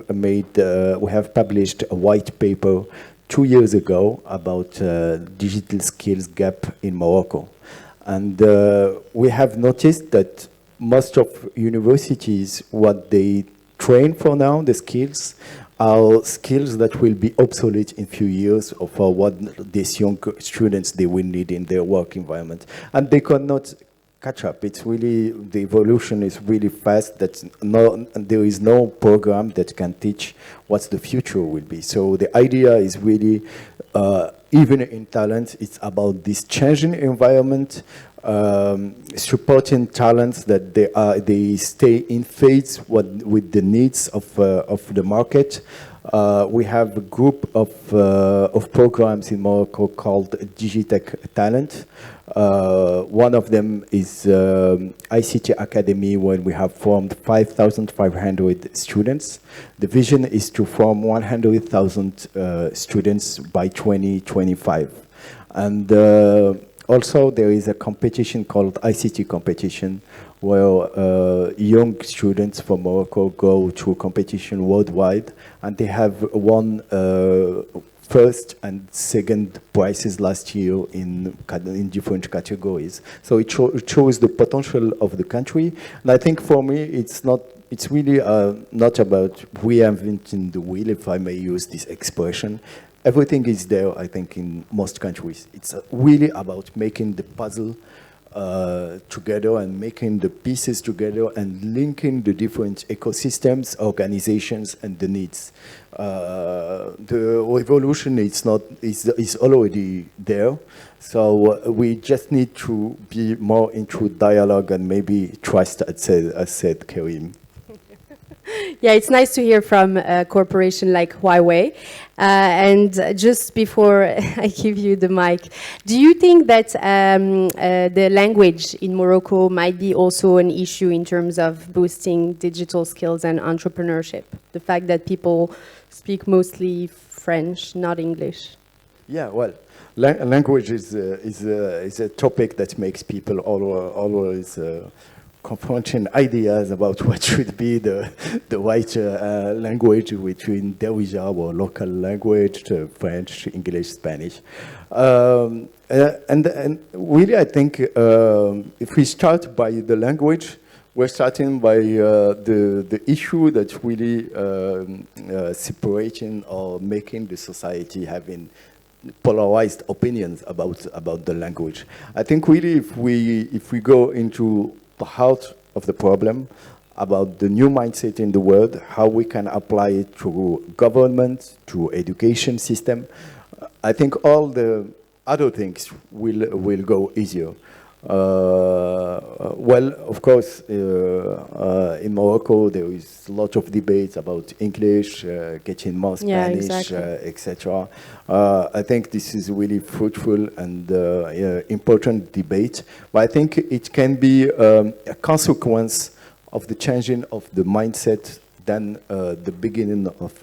published a white paper 2 years ago about digital skills gap in Morocco. And we have noticed that most of universities, what they train for now, the skills, are skills that will be obsolete in few years for what these young students they will need in their work environment. And they cannot catch up. It's really, the evolution is really fast, that there is no program that can teach what the future will be. So the idea is really, even in talent, it's about this changing environment, supporting talents that they stay in phase with the needs of the market. We have a group of programs in Morocco called Digitech Talent. One of them is ICT Academy, where we have formed 5,500 students. The vision is to form 100,000 students by 2025. And also there is a competition called ICT competition, where young students from Morocco go to a competition worldwide, and they have won first and second prizes last year in different categories. So it shows the potential of the country. And I think for me, it's really not about reinventing the wheel, if I may use this expression. Everything is there, I think, in most countries. It's really about making the puzzle together and making the pieces together and linking the different ecosystems, organizations, and the needs. The revolution is already there, so we just need to be more into dialogue and maybe trust, as said Karim. Yeah, it's nice to hear from a corporation like Huawei. And just before I give you the mic, do you think that the language in Morocco might be also an issue in terms of boosting digital skills and entrepreneurship? The fact that people speak mostly French, not English. Yeah, well, language is a topic that makes people always confronting ideas about what should be the right language between Darija or local language, French, English, Spanish. And really, I think if we start by the language, we're starting by the issue that's really separating or making the society having polarized opinions about the language. I think really if we go into the heart of the problem about the new mindset in the world, how we can apply it to government, to education system, I think all the other things will go easier. Well, of course, in Morocco, there is a lot of debates about English, getting more Spanish, etc. I think this is really fruitful and important debate. But I think it can be a consequence of the changing of the mindset than the beginning of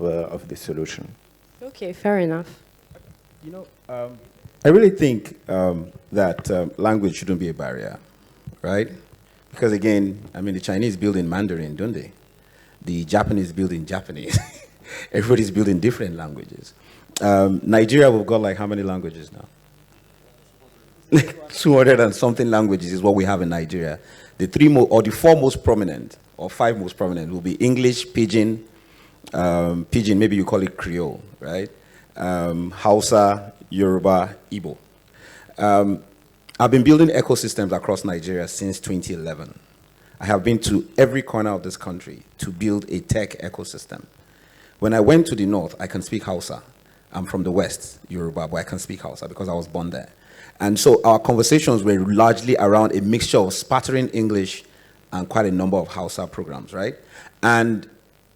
the solution. Okay, fair enough. You know, I really think that language shouldn't be a barrier, right? Because again, I mean, the Chinese build in Mandarin, don't they? The Japanese build in Japanese. Everybody's building different languages. Nigeria, we've got like how many languages now? 200 and something languages is what we have in Nigeria. The the four most prominent, or five most prominent, will be English, Pidgin, maybe you call it Creole, right? Hausa, Yoruba, Igbo. I've been building ecosystems across Nigeria since 2011. I have been to every corner of this country to build a tech ecosystem. When I went to the north, I can speak Hausa. I'm from the west, Yoruba, but I can speak Hausa because I was born there. And so our conversations were largely around a mixture of spattering English and quite a number of Hausa programs, right? And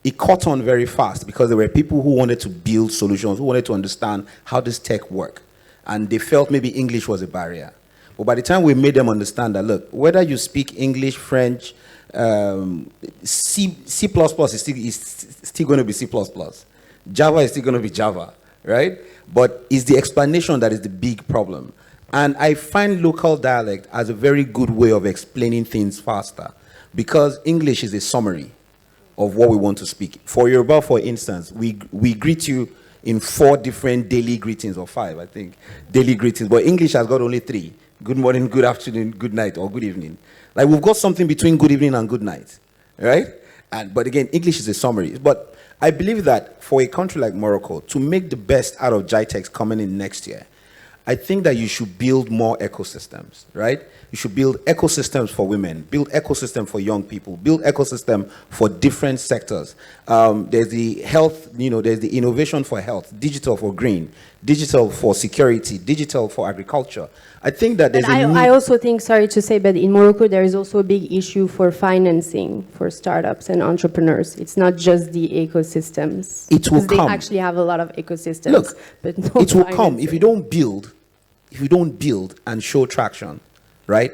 it caught on very fast because there were people who wanted to build solutions, who wanted to understand how does tech work. And they felt maybe English was a barrier. But by the time we made them understand that, look, whether you speak English, French, C++ is still going to be C++. Java is still going to be Java, right? But it's the explanation that is the big problem. And I find local dialect as a very good way of explaining things faster because English is a summary of what we want to speak. For Yoruba, for instance, we greet you in 4 different daily greetings, or 5, I think, daily greetings. But English has got only 3. Good morning, good afternoon, good night, or good evening. Like we've got something between good evening and good night, right? But again, English is a summary. But I believe that for a country like Morocco, to make the best out of GITEX coming in next year, I think that you should build more ecosystems, right? You should build ecosystems for women, build ecosystem for young people, build ecosystem for different sectors. There's the health, there's the innovation for health, digital for green, digital for security, digital for agriculture. I think that there's I also think, sorry to say, but in Morocco there is also a big issue for financing for startups and entrepreneurs. It's not just the ecosystems. It will come. They actually have a lot of ecosystems. Look, but no it will financing. come if you don't build and show traction, right?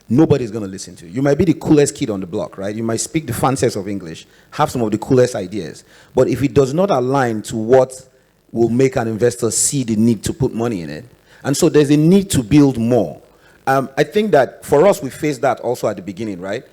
Nobody's going to listen to you. You might be the coolest kid on the block, right? You might speak the fanciest of English, have some of the coolest ideas. But if it does not align to what will make an investor see the need to put money in it, and so there's a need to build more. I think that for us, we faced that also at the beginning, right?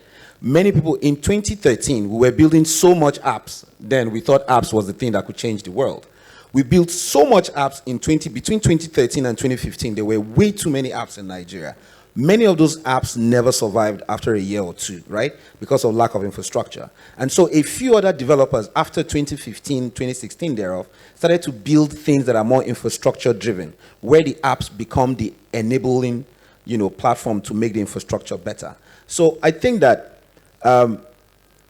Many people in 2013, we were building so much apps. Then we thought apps was the thing that could change the world. We built so much apps between 2013 and 2015. There were way too many apps in Nigeria. Many of those apps never survived after a year or two, right? Because of lack of infrastructure. And so a few other developers after 2015, 2016 thereof, started to build things that are more infrastructure driven, where the apps become the enabling, platform to make the infrastructure better. So I think that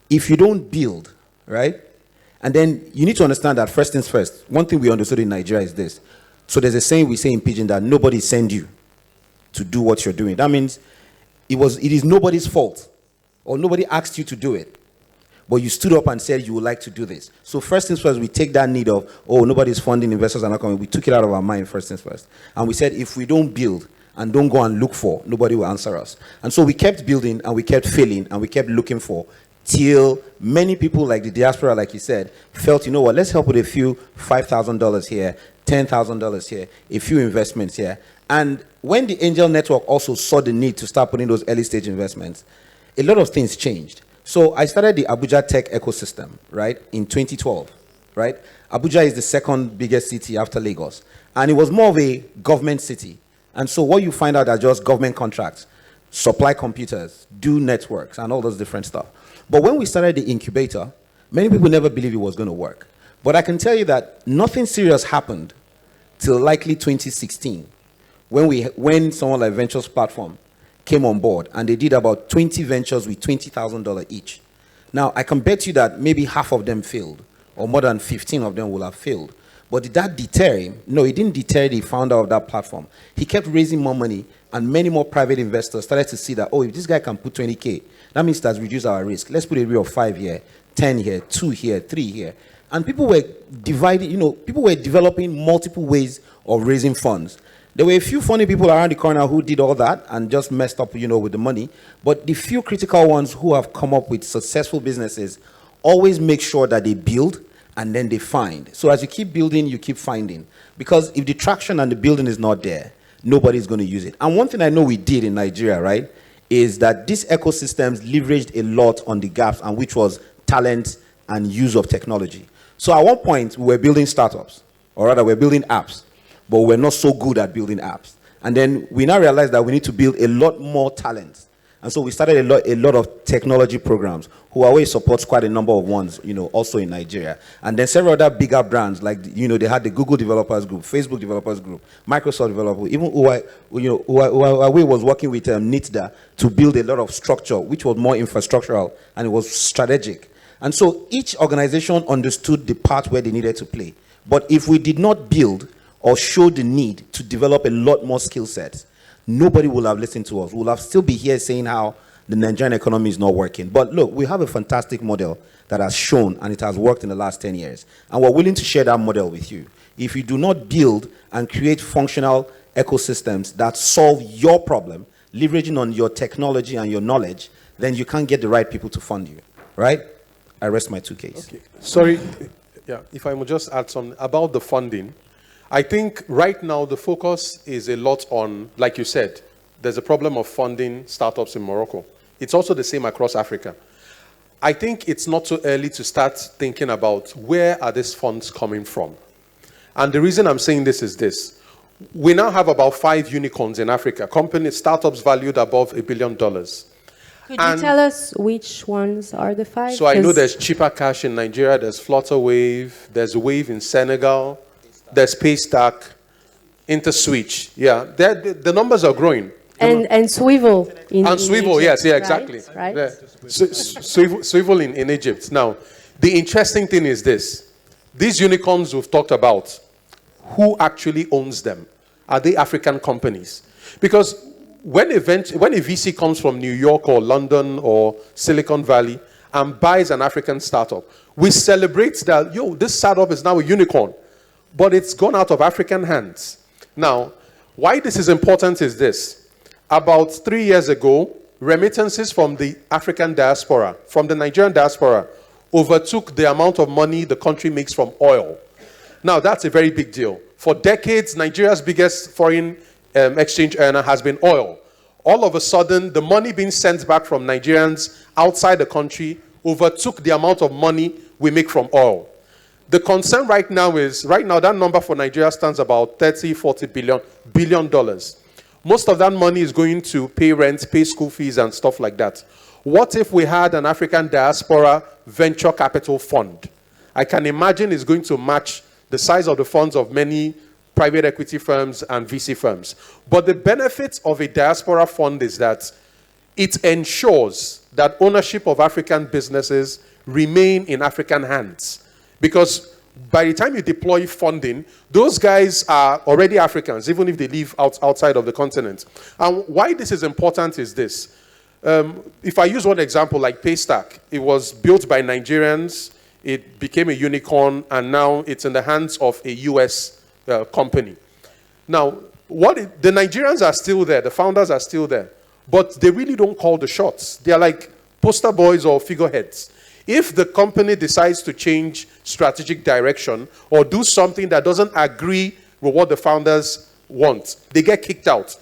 if you don't build, right? And then you need to understand that first things first. One thing we understood in Nigeria is this. So there's a saying we say in Pidgin that nobody send you to do what you're doing. That means it is nobody's fault, or nobody asked you to do it. but you stood up and said you would like to do this. So first things first, we take that need of, oh, nobody's funding, investors are not coming. We took it out of our mind first things first. And we said, if we don't build and don't go and look for, nobody will answer us. And so we kept building and we kept failing and we kept looking for, till many people like the diaspora, like you said, felt, you know what, let's help with a few $5,000 here, $10,000 here, a few investments here. And when the Angel Network also saw the need to start putting those early stage investments, a lot of things changed. So I started the Abuja Tech Ecosystem, right, in 2012, right? Abuja is the second biggest city after Lagos. And it was more of a government city. And so what you find out are just government contracts, supply computers, do networks, and all those different stuff. But when we started the incubator, many people never believed it was going to work. But I can tell you that nothing serious happened till likely 2016, when someone like Ventures Platform came on board, and they did about 20 ventures with $20,000 each. Now, I can bet you that maybe half of them failed, or more than 15 of them will have failed. But did that deter him? No, it didn't deter the founder of that platform. He kept raising more money, and many more private investors started to see that, oh, if this guy can put 20K, that means that's reduced our risk. Let's put a rate of 5 here, 10 here, 2 here, 3 here. And people were dividing, people were developing multiple ways of raising funds. There were a few funny people around the corner who did all that and just messed up, with the money. But the few critical ones who have come up with successful businesses always make sure that they build and then they find. So as you keep building, you keep finding. Because if the traction and the building is not there, nobody's going to use it. And one thing I know we did in Nigeria, right, is that these ecosystems leveraged a lot on the gaps, and which was talent and use of technology. So at one point, we were building startups, or rather, we're building apps. But we're not so good at building apps. And then we now realize that we need to build a lot more talent. And so we started a lot of technology programs. Huawei supports quite a number of ones, also in Nigeria. And then several other bigger brands, like, they had the Google Developers Group, Facebook Developers Group, Microsoft Developers, even Huawei was working with NITDA to build a lot of structure, which was more infrastructural, and it was strategic. And so each organization understood the part where they needed to play. But if we did not build or show the need to develop a lot more skill sets, nobody will have listened to us. We'll have still be here saying how the Nigerian economy is not working. But look, we have a fantastic model that has shown, and it has worked in the last 10 years. And we're willing to share that model with you. If you do not build and create functional ecosystems that solve your problem, leveraging on your technology and your knowledge, then you can't get the right people to fund you, right? I rest my 2 case. Okay. Sorry, if I would just add something about the funding. I think right now the focus is a lot on, like you said, there's a problem of funding startups in Morocco. It's also the same across Africa. I think it's not too early to start thinking about where are these funds coming from. And the reason I'm saying this is this. We now have about 5 unicorns in Africa, startups valued above $1 billion. Could you tell us which ones are the 5? So I know there's Cheaper Cash in Nigeria, there's Flutterwave, there's Wave in Senegal, there's Paystack, Interswitch. Yeah, the numbers are growing. And Swivel in Swivel, Egypt, yes, exactly. Right? Yeah. Swivel in Egypt. Now, the interesting thing is this. These unicorns we've talked about, who actually owns them? Are they African companies? Because when a VC comes from New York or London or Silicon Valley and buys an African startup, we celebrate that, this startup is now a unicorn. But it's gone out of African hands. Now, why this is important is this. About 3 years ago, remittances from the African diaspora, from the Nigerian diaspora, overtook the amount of money the country makes from oil. Now, that's a very big deal. For decades, Nigeria's biggest foreign exchange earner has been oil. All of a sudden, the money being sent back from Nigerians outside the country overtook the amount of money we make from oil. The concern right now is, that number for Nigeria stands about $30-40 billion. Most of that money is going to pay rent, pay school fees, and stuff like that. What if we had an African diaspora venture capital fund? I can imagine it's going to match the size of the funds of many private equity firms and VC firms. But the benefit of a diaspora fund is that it ensures that ownership of African businesses remain in African hands. Because by the time you deploy funding, those guys are already Africans, even if they live outside of the continent. And why this is important is this. If I use one example like Paystack, it was built by Nigerians, it became a unicorn, and now it's in the hands of a US company. Now, the Nigerians are still there, the founders are still there, but they really don't call the shots. They are like poster boys or figureheads. If the company decides to change strategic direction or do something that doesn't agree with what the founders want, they get kicked out.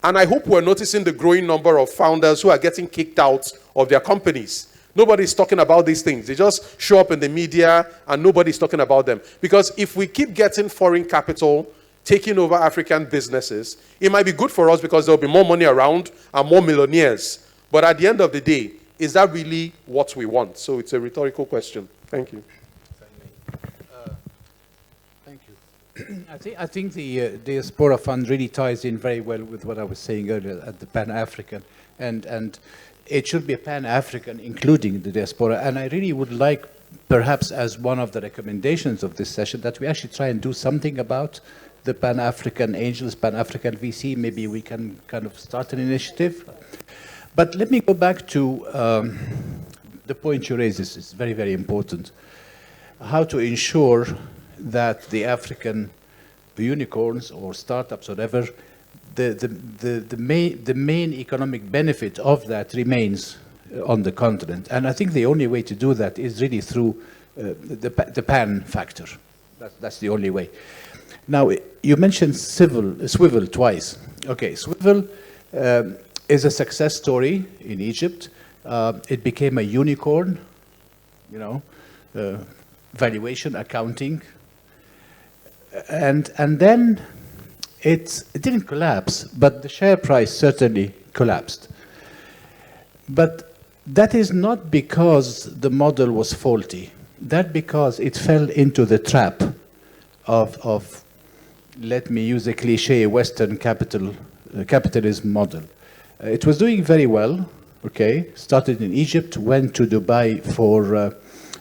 And I hope we're noticing the growing number of founders who are getting kicked out of their companies. Nobody's talking about these things. They just show up in the media and nobody's talking about them. Because if we keep getting foreign capital taking over African businesses, it might be good for us because there'll be more money around and more millionaires. But at the end of the day, is that really what we want? So it's a rhetorical question. Thank you. Thank you. I think the Diaspora Fund really ties in very well with what I was saying earlier at the Pan-African. And it should be a Pan-African, including the diaspora. And I really would like, perhaps as one of the recommendations of this session, that we actually try and do something about the Pan-African angels, Pan-African VC. Maybe we can kind of start an initiative. But let me go back to the point you raised. This is very, very important. How to ensure that the African unicorns or startups, whatever, the main economic benefit of that remains on the continent. And I think the only way to do that is really through the pan factor. That's the only way. Now, you mentioned Swivel twice. Okay, Swivel is a success story in Egypt. It became a unicorn, you know, valuation, accounting. And then it didn't collapse, but the share price certainly collapsed. But that is not because the model was faulty. That because it fell into the trap of let me use a cliche, Western capitalism model. It was doing very well, okay? Started in Egypt, went to Dubai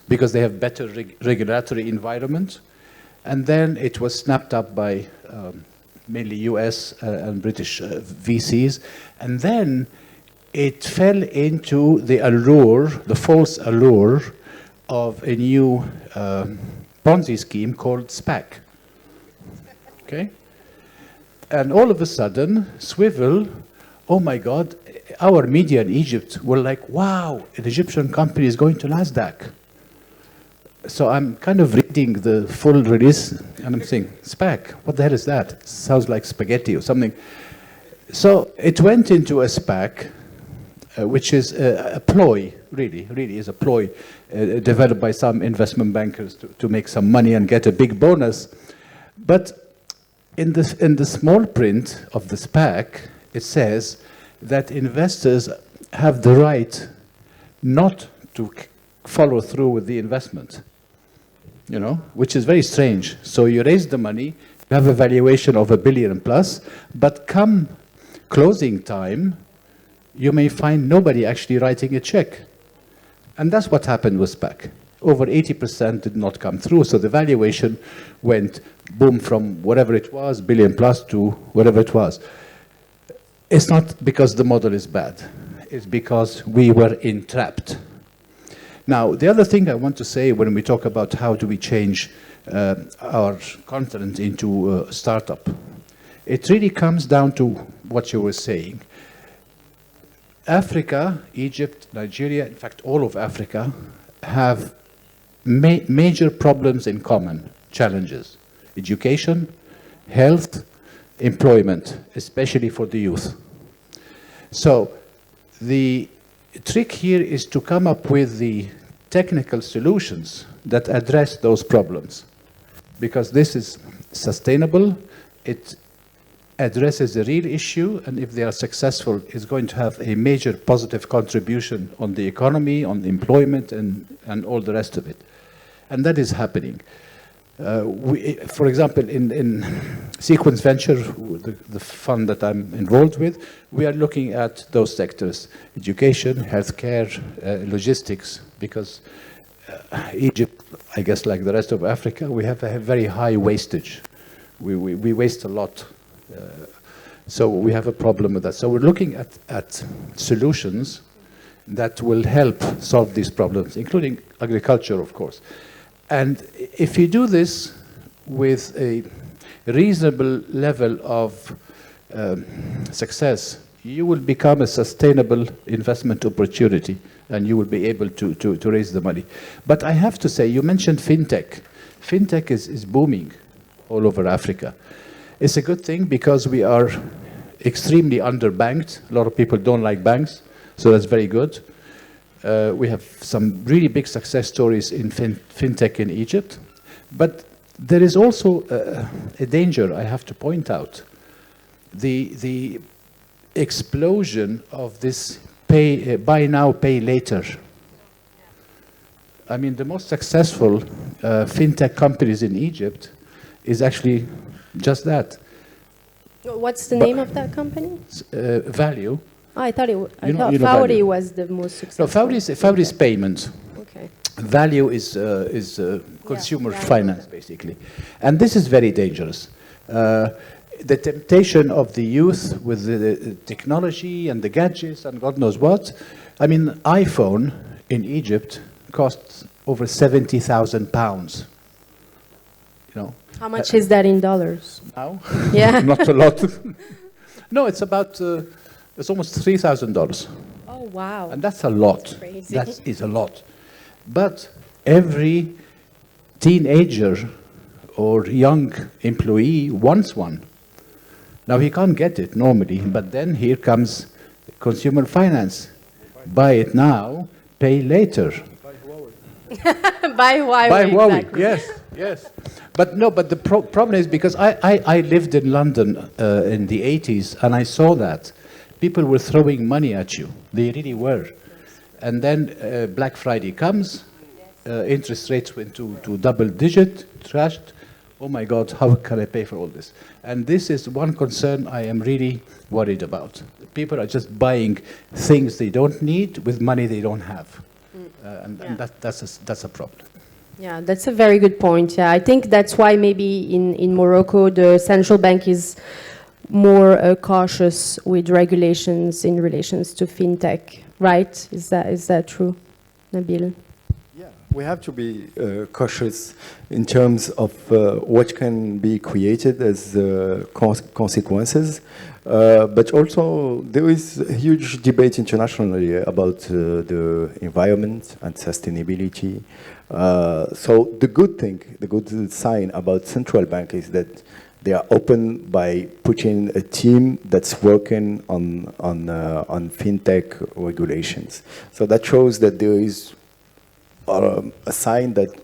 because they have better regulatory environment. And then it was snapped up by mainly US and British VCs. And then it fell into the allure, the false allure of a new Ponzi scheme called SPAC. Okay? And all of a sudden, Swivel, oh my God, our media in Egypt were like, wow, an Egyptian company is going to NASDAQ. So I'm kind of reading the full release, and I'm saying, SPAC, what the hell is that? Sounds like spaghetti or something. So it went into a SPAC, which is a ploy, really is a ploy, developed by some investment bankers to make some money and get a big bonus. But in the small print of the SPAC, it says that investors have the right not to follow through with the investment, you know, which is very strange. So you raise the money, you have a valuation of $1 billion plus, but come closing time, you may find nobody actually writing a check. And that's what happened with SPAC. Over 80% did not come through, so the valuation went boom from whatever it was, billion plus, to whatever it was. It's not because the model is bad. It's because we were entrapped. Now, the other thing I want to say when we talk about how do we change our continent into a startup, it really comes down to what you were saying. Africa, Egypt, Nigeria, in fact, all of Africa have major problems in common, challenges. Education, health, employment, especially for the youth. So the trick here is to come up with the technical solutions that address those problems, because this is sustainable, it addresses the real issue, and if they are successful, it's going to have a major positive contribution on the economy, on employment, and all the rest of it. And that is happening. For example, in Sequence Venture, the fund that I'm involved with, we are looking at those sectors: education, healthcare, logistics, because Egypt, I guess like the rest of Africa, we have a very high wastage. We waste a lot. So we have a problem with that. So we're looking at solutions that will help solve these problems, including agriculture, of course. And if you do this with a reasonable level of success, you will become a sustainable investment opportunity, and you will be able to raise the money. But I have to say, you mentioned fintech. Fintech is booming all over Africa. It's a good thing because we are extremely underbanked. A lot of people don't like banks, so that's very good. We have some really big success stories in fintech in Egypt. But there is also a danger I have to point out. The explosion of this buy now, pay later. I mean, the most successful fintech companies in Egypt is actually just that. What's the name of that company? Value. Oh, I thought Value. Fauri was the most successful. No, Fauri is payment. Okay. Value is consumer finance, basically. And this is very dangerous. The temptation of the youth with the technology and the gadgets and God knows what. I mean, iPhone in Egypt costs over £70,000. You know. How much is that in dollars? Now? Yeah. Not a lot. No, it's about, it's almost $3,000. Oh, wow. And that's a lot. Crazy. That is a lot. But every teenager or young employee wants one. Now, he can't get it normally, but then here comes consumer finance. Buy it now, pay later. By Huawei. By Huawei, exactly. yes. But no, but the problem is because I lived in London in the 80s, and I saw that. People were throwing money at you. They really were. And then Black Friday comes, interest rates went to double digit, trashed. Oh my God, how can I pay for all this? And this is one concern I am really worried about. People are just buying things they don't need with money they don't have. And that's a problem. Yeah, that's a very good point. Yeah, I think that's why maybe in Morocco the central bank is more cautious with regulations in relations to fintech, right? Is that true, Nabil? Yeah, we have to be cautious in terms of what can be created as consequences. But also, there is a huge debate internationally about the environment and sustainability. So the good sign about central bank is that they are open by putting a team that's working on fintech regulations. So that shows that there is a sign that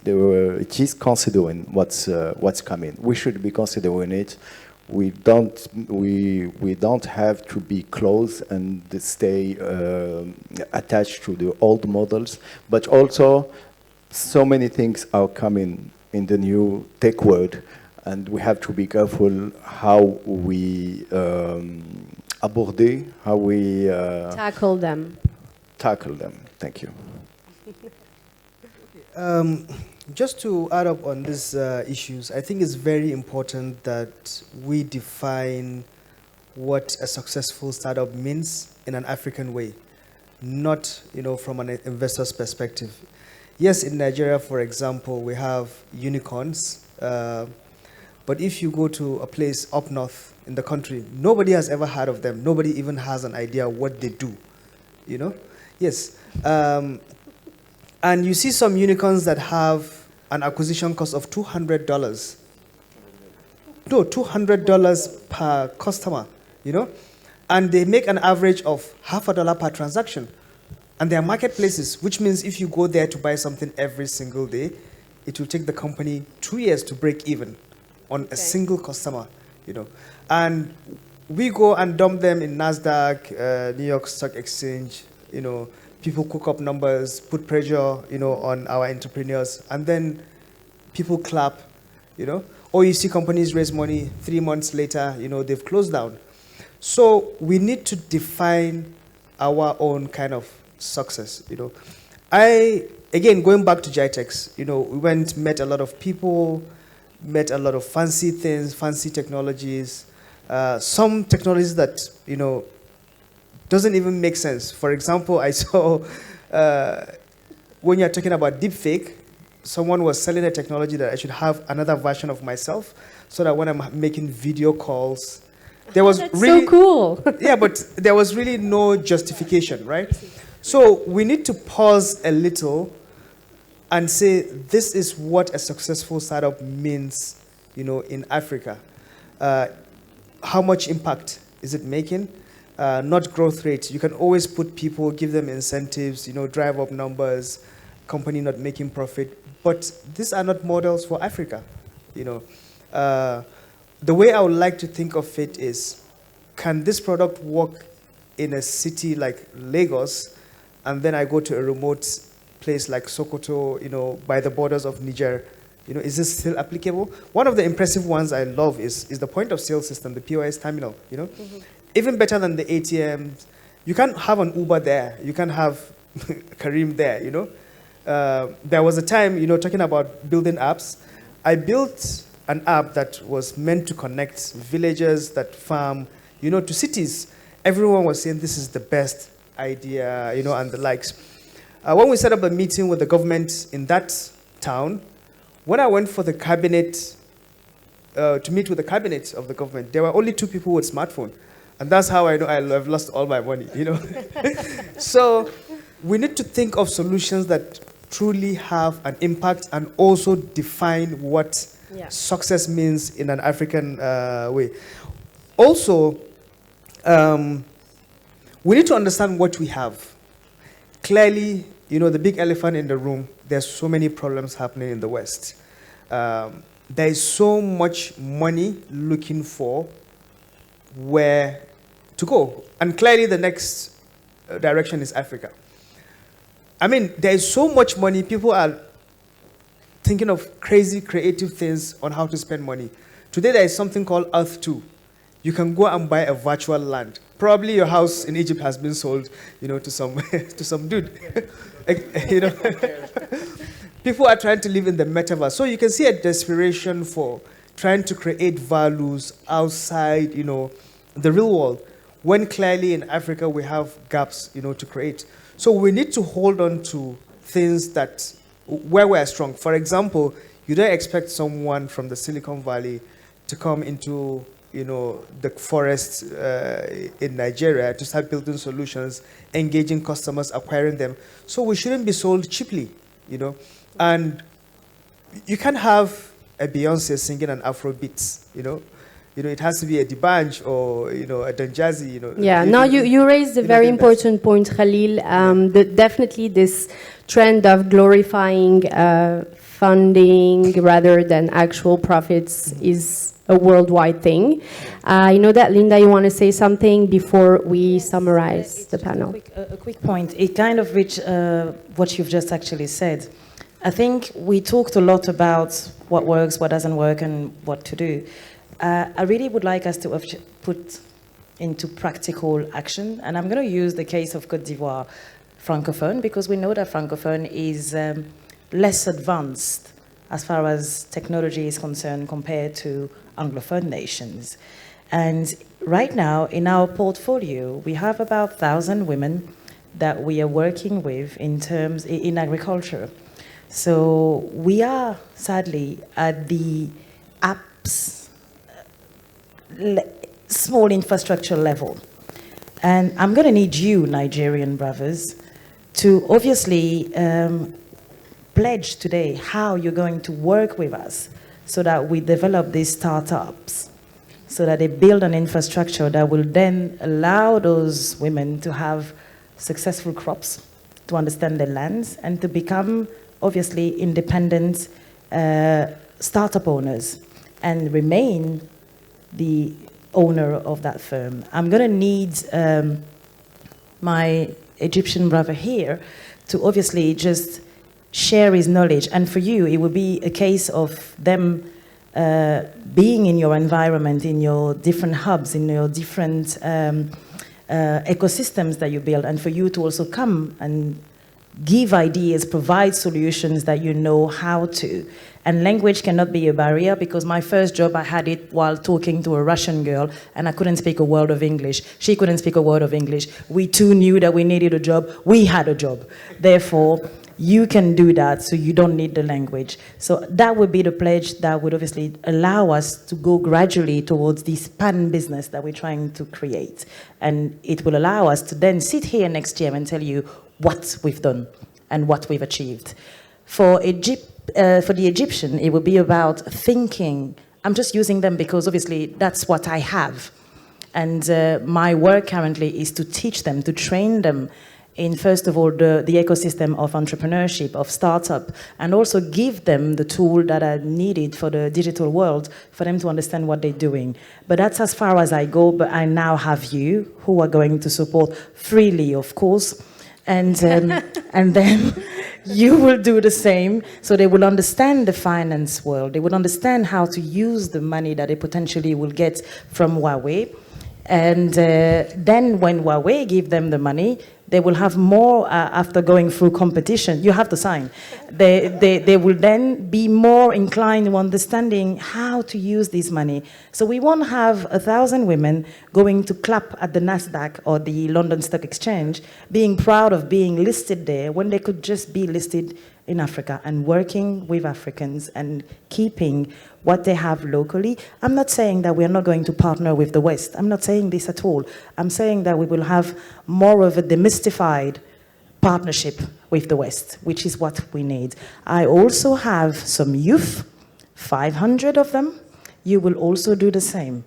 it is considering what's coming. We should be considering it. We don't have to be close and stay attached to the old models, but also so many things are coming in the new tech world, and we have to be careful how we Tackle them. Thank you. Just to add up on these issues, I think it's very important that we define what a successful startup means in an African way, not from an investor's perspective. Yes, in Nigeria, for example, we have unicorns, but if you go to a place up north in the country, nobody has ever heard of them. Nobody even has an idea what they do, Yes. And you see some unicorns that have an acquisition cost of $200. No, $200 per customer, And they make an average of $0.50 per transaction. And they are marketplaces, which means if you go there to buy something every single day, it will take the company 2 years to break even on a single customer, And we go and dump them in NASDAQ, New York Stock Exchange, People cook up numbers, put pressure, on our entrepreneurs, and then people clap, Or you see companies raise money 3 months later, they've closed down. So we need to define our own kind of success, Again, going back to GITEX, we met a lot of people, met a lot of fancy things, fancy technologies, some technologies that, doesn't even make sense. For example, I saw when you're talking about deepfake, someone was selling a technology that I should have another version of myself so that when I'm making video calls, there was That's really so cool. yeah, but there was really no justification, right? So we need to pause a little and say, this is what a successful startup means, in Africa. How much impact is it making? Not growth rate. You can always put people, give them incentives, drive up numbers, company not making profit. But these are not models for Africa, The way I would like to think of it is, can this product work in a city like Lagos, and then I go to a remote place like Sokoto, by the borders of Niger? Is this still applicable? One of the impressive ones I love is the point of sale system, the POS terminal, Even better than the ATMs. You can't have an Uber there. You can't have Karim there, There was a time, talking about building apps. I built an app that was meant to connect villagers that farm, to cities. Everyone was saying this is the best idea, and the likes. When we set up a meeting with the government in that town, when I went for the cabinet, to meet with the cabinet of the government, there were only 2 people with smartphone. And that's how I know I've lost all my money, So we need to think of solutions that truly have an impact and also define what success means in an African way. Also, we need to understand what we have. Clearly, the big elephant in the room, there's so many problems happening in the West. There is so much money looking for where to go. And clearly the next direction is Africa. I mean, there is so much money, people are thinking of crazy creative things on how to spend money. Today there is something called Earth 2. You can go and buy a virtual land. Probably your house in Egypt has been sold, to some to some dude. People are trying to live in the metaverse. So you can see a desperation for trying to create values outside, the real world, when clearly in Africa we have gaps, to create. So we need to hold on to things where we are strong. For example, you don't expect someone from the Silicon Valley to come into, the forest in Nigeria to start building solutions, engaging customers, acquiring them. So we shouldn't be sold cheaply, And you can't have a Beyonce singing an Afro beats, it has to be a D'banj or, a Danjazi, Yeah, now you raised a very important point, Khalil. Definitely this trend of glorifying funding rather than actual profits is a worldwide thing. I know that, Linda, you want to say something before we summarize the panel. A quick point. It kind of reached what you've just actually said. I think we talked a lot about what works, what doesn't work, and what to do. I really would like us to put into practical action, and I'm going to use the case of Côte d'Ivoire Francophone, because we know that Francophone is less advanced as far as technology is concerned compared to Anglophone nations. And right now, in our portfolio, we have about 1,000 women that we are working with in agriculture. So we are, sadly, at the apps, small infrastructure level. And I'm going to need you, Nigerian brothers, to obviously pledge today how you're going to work with us so that we develop these startups, so that they build an infrastructure that will then allow those women to have successful crops, to understand their lands, and to become, obviously, independent startup owners and remain the owner of that firm. I'm going to need my Egyptian brother here to obviously just share his knowledge. And for you, it will be a case of them being in your environment, in your different hubs, in your different ecosystems that you build, and for you to also come and give ideas, provide solutions that you know how to. And language cannot be a barrier, because my first job, I had it while talking to a Russian girl, and I couldn't speak a word of English. She couldn't speak a word of English. We two knew that we needed a job. We had a job. Therefore, you can do that, so you don't need the language. So that would be the pledge that would obviously allow us to go gradually towards this pan business that we're trying to create. And it will allow us to then sit here next year and tell you what we've done and what we've achieved. For the Egyptian, it will be about thinking. I'm just using them because obviously that's what I have. And my work currently is to teach them, to train them in, first of all, the ecosystem of entrepreneurship, of startup, and also give them the tool that are needed for the digital world for them to understand what they're doing. But that's as far as I go, but I now have you who are going to support freely, of course, and and then you will do the same, so they will understand the finance world, they will understand how to use the money that they potentially will get from Huawei, and then when Huawei give them the money, they will have more after going through competition. You have to sign. They will then be more inclined to understanding how to use this money. So we won't have 1,000 women going to clap at the Nasdaq or the London Stock Exchange, being proud of being listed there when they could just be listed in Africa and working with Africans and keeping what they have locally. I'm not saying that we're not going to partner with the West. I'm not saying this at all. I'm saying that we will have more of a demystified partnership with the West, which is what we need. I also have some youth, 500 of them. You will also do the same.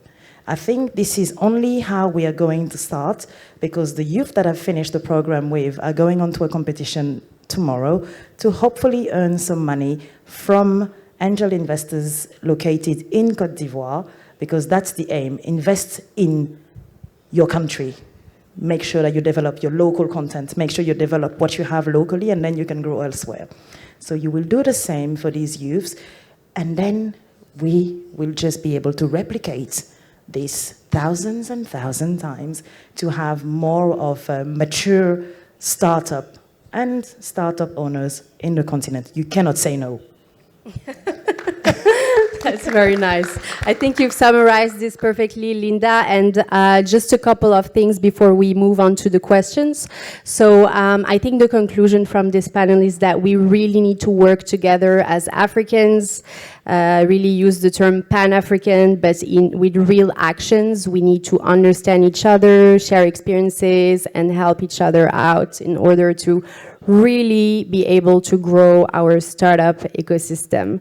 I think this is only how we are going to start, because the youth that I've finished the program with are going on to a competition tomorrow to hopefully earn some money from angel investors located in Côte d'Ivoire, because that's the aim. Invest in your country. Make sure that you develop your local content. Make sure you develop what you have locally, and then you can grow elsewhere. So you will do the same for these youths, and then we will just be able to replicate this thousands and thousands times to have more of a mature startup and startup owners in the continent. You cannot say no. That's very nice. I think you've summarized this perfectly, Linda. And just a couple of things before we move on to the questions. So I think the conclusion from this panel is that we really need to work together as Africans, really use the term Pan-African, but with real actions. We need to understand each other, share experiences, and help each other out in order to really be able to grow our startup ecosystem.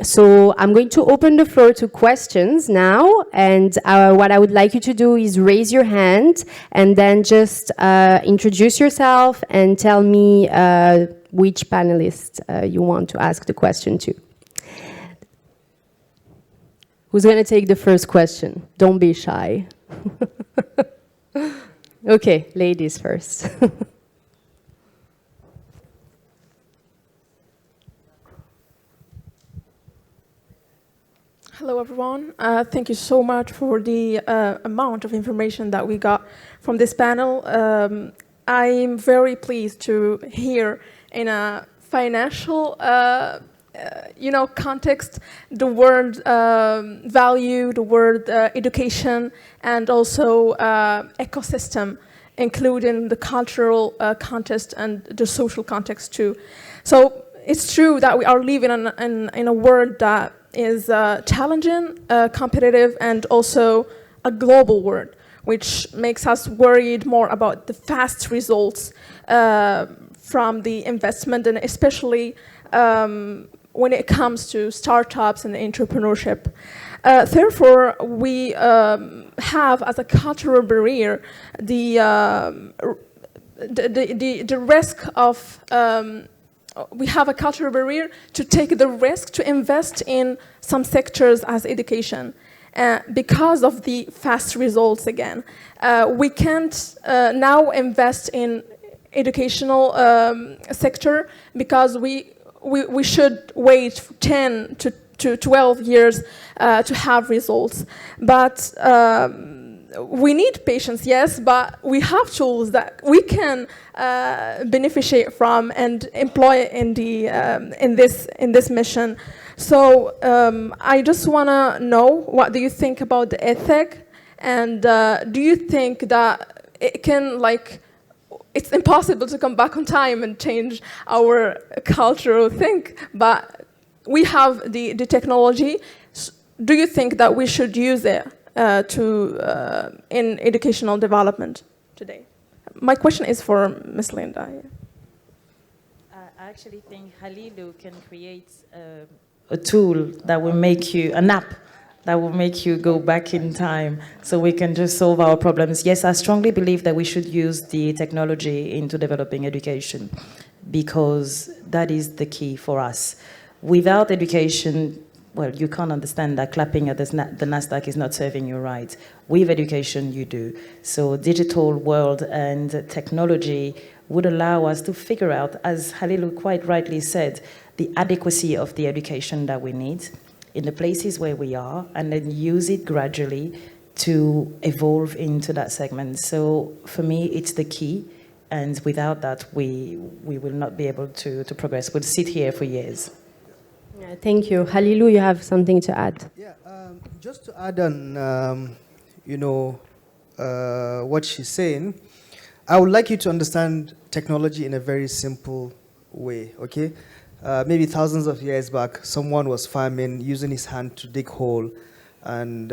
So I'm going to open the floor to questions now, and what I would like you to do is raise your hand and then just introduce yourself and tell me which panelist you want to ask the question to. Who's going to take the first question? Don't be shy. Okay, ladies first. Hello, everyone. Thank you so much for the amount of information that we got from this panel. I'm very pleased to hear in a financial context, the word value, the word education, and also ecosystem, including the cultural context and the social context too. So it's true that we are living in a world that is challenging, competitive, and also a global world, which makes us worried more about the fast results from the investment, and especially when it comes to startups and entrepreneurship. Therefore, we have as a cultural barrier the risk of we have a cultural barrier to take the risk to invest in some sectors as education because of the fast results again. We can't now invest in educational sector because we should wait 10 to 12 years to have results. But we need patience, yes, but we have tools that we can beneficiate from and employ in the in this mission. So I just want to know, what do you think about the ethic, and do you think that it can, like, it's impossible to come back on time and change our cultural think, but we have the technology. Do you think that we should use it in educational development today? My question is for Ms. Linda. I actually think Halilu can create a tool that will make you, an app that will make you go back in time so we can just solve our problems. Yes, I strongly believe that we should use the technology into developing education, because that is the key for us. Without education, well, you can't understand that clapping at the NASDAQ is not serving you right. With education, you do. So digital world and technology would allow us to figure out, as Halilu quite rightly said, the adequacy of the education that we need in the places where we are, and then use it gradually to evolve into that segment. So for me, it's the key, and without that, we will not be able to progress. We'll sit here for years. Yeah, thank you. Halilu, you have something to add? Yeah, just to add on, what she's saying, I would like you to understand technology in a very simple way, okay? Maybe thousands of years back, someone was farming, using his hand to dig hole, and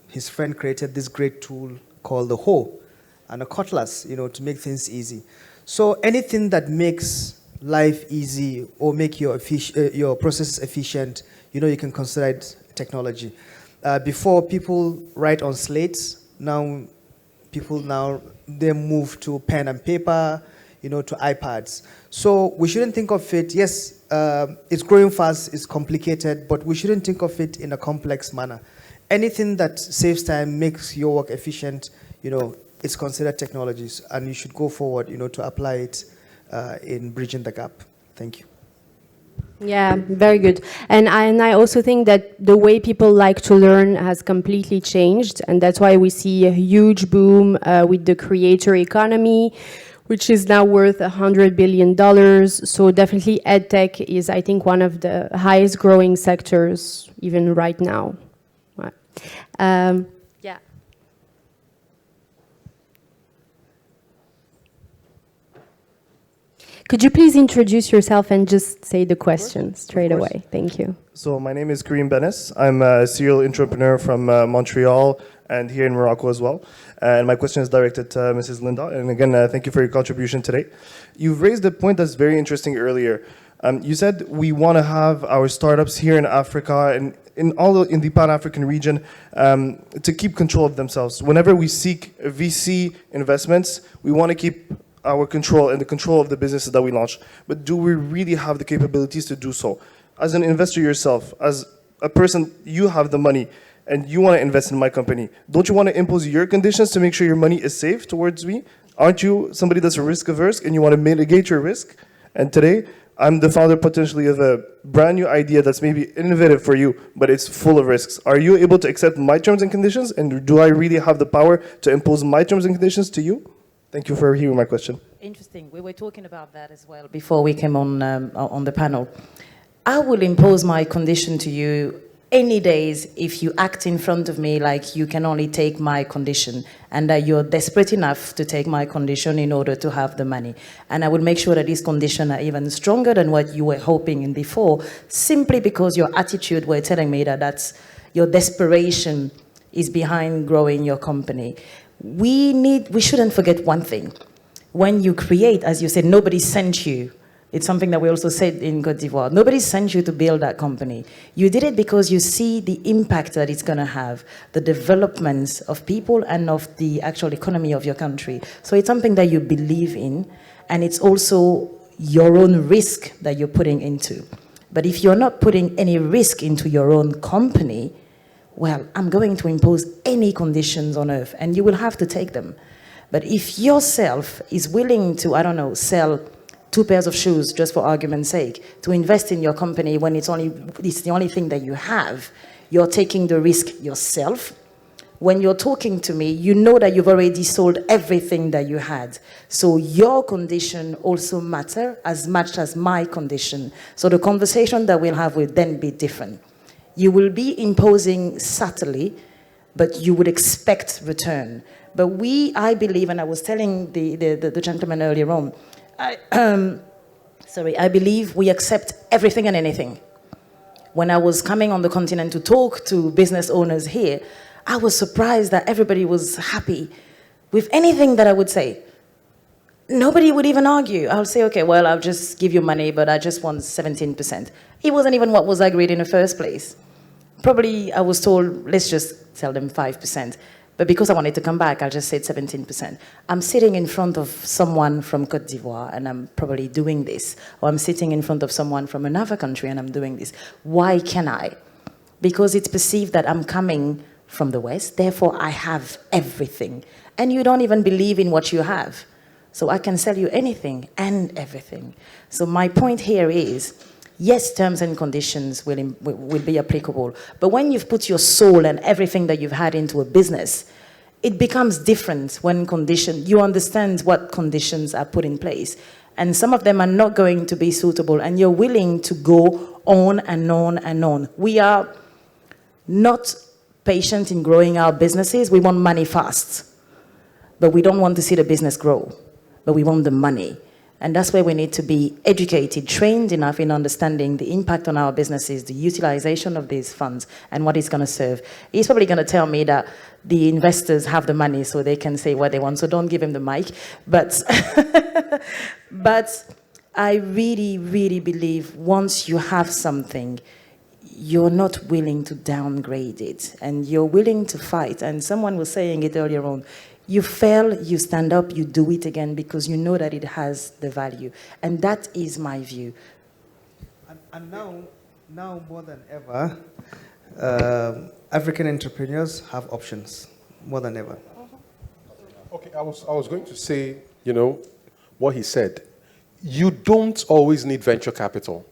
his friend created this great tool called the Haut, and a cutlass, to make things easy. So anything that makes life easy or make your process efficient, you can consider it technology. Before, people write on slates. Now they move to pen and paper, to iPads. So we shouldn't think of it, yes, it's growing fast, it's complicated, but we shouldn't think of it in a complex manner. Anything that saves time, makes your work efficient, it's considered technologies, and you should go forward, to apply it in bridging the gap. Thank you. Yeah, very good. And I also think that the way people like to learn has completely changed, and that's why we see a huge boom with the creator economy, which is now worth $100 billion. So definitely EdTech is, I think, one of the highest growing sectors even right now. Right. Yeah. Could you please introduce yourself and just say the question straight away? Thank you. So my name is Karim Benes. I'm a serial entrepreneur from Montreal and here in Morocco as well. And my question is directed to Mrs. Linda. And again, thank you for your contribution today. You've raised a point that's very interesting earlier. You said we want to have our startups here in Africa and in the Pan-African region to keep control of themselves. Whenever we seek VC investments, we want to keep our control and the control of the businesses that we launch. But do we really have the capabilities to do so? As an investor yourself, as a person, you have the money and you want to invest in my company. Don't you want to impose your conditions to make sure your money is safe towards me? Aren't you somebody that's risk averse and you want to mitigate your risk? And today, I'm the founder potentially of a brand new idea that's maybe innovative for you, but it's full of risks. Are you able to accept my terms and conditions? And do I really have the power to impose my terms and conditions to you? Thank you for hearing my question. Interesting. We were talking about that as well before we came on the panel. I will impose my condition to you any days if you act in front of me like you can only take my condition and that you're desperate enough to take my condition in order to have the money. And I will make sure that these conditions are even stronger than what you were hoping in before, simply because your attitude were telling me that that's your desperation is behind growing your company. We shouldn't forget one thing. When you create, as you said, nobody sent you. It's something that we also said in Côte d'Ivoire. Nobody sent you to build that company. You did it because you see the impact that it's going to have, the developments of people and of the actual economy of your country. So it's something that you believe in, and it's also your own risk that you're putting into. But if you're not putting any risk into your own company, well, I'm going to impose any conditions on earth, and you will have to take them. But if yourself is willing to, I don't know, sell 2 pairs of shoes, just for argument's sake, to invest in your company when it's the only thing that you have, you're taking the risk yourself, When you're talking to me, you know that you've already sold everything that you had. So your condition also matter as much as my condition. So the conversation that we'll have will then be different. You will be imposing subtly, but you would expect return. But I believe, and I was telling the gentleman earlier on, I believe we accept everything and anything. When I was coming on the continent to talk to business owners here, I was surprised that everybody was happy with anything that I would say. Nobody would even argue. I'll say, okay, well, I'll just give you money, but I just want 17%. It wasn't even what was agreed in the first place. Probably I was told, let's just tell them 5%. But because I wanted to come back, I just said 17%. I'm sitting in front of someone from Côte d'Ivoire, and I'm probably doing this. Or I'm sitting in front of someone from another country, and I'm doing this. Why can I? Because it's perceived that I'm coming from the West, therefore I have everything. And you don't even believe in what you have. So I can sell you anything and everything. So my point here is, yes, terms and conditions will be applicable, but when you've put your soul and everything that you've had into a business, it becomes different when you understand what conditions are put in place. And some of them are not going to be suitable, and you're willing to go on and on and on. We are not patient in growing our businesses. We want money fast, but we don't want to see the business grow, but we want the money. And that's where we need to be educated, trained enough in understanding the impact on our businesses, the utilization of these funds, and what it's going to serve. He's probably going to tell me that the investors have the money so they can say what they want, so don't give him the mic. But, but I really, really believe once you have something, you're not willing to downgrade it, and you're willing to fight. And someone was saying it earlier on, you fail, you stand up, you do it again because you know that it has the value. And that is my view. And now more than ever, African entrepreneurs have options, more than ever. Okay, I was going to say, what he said. You don't always need venture capital.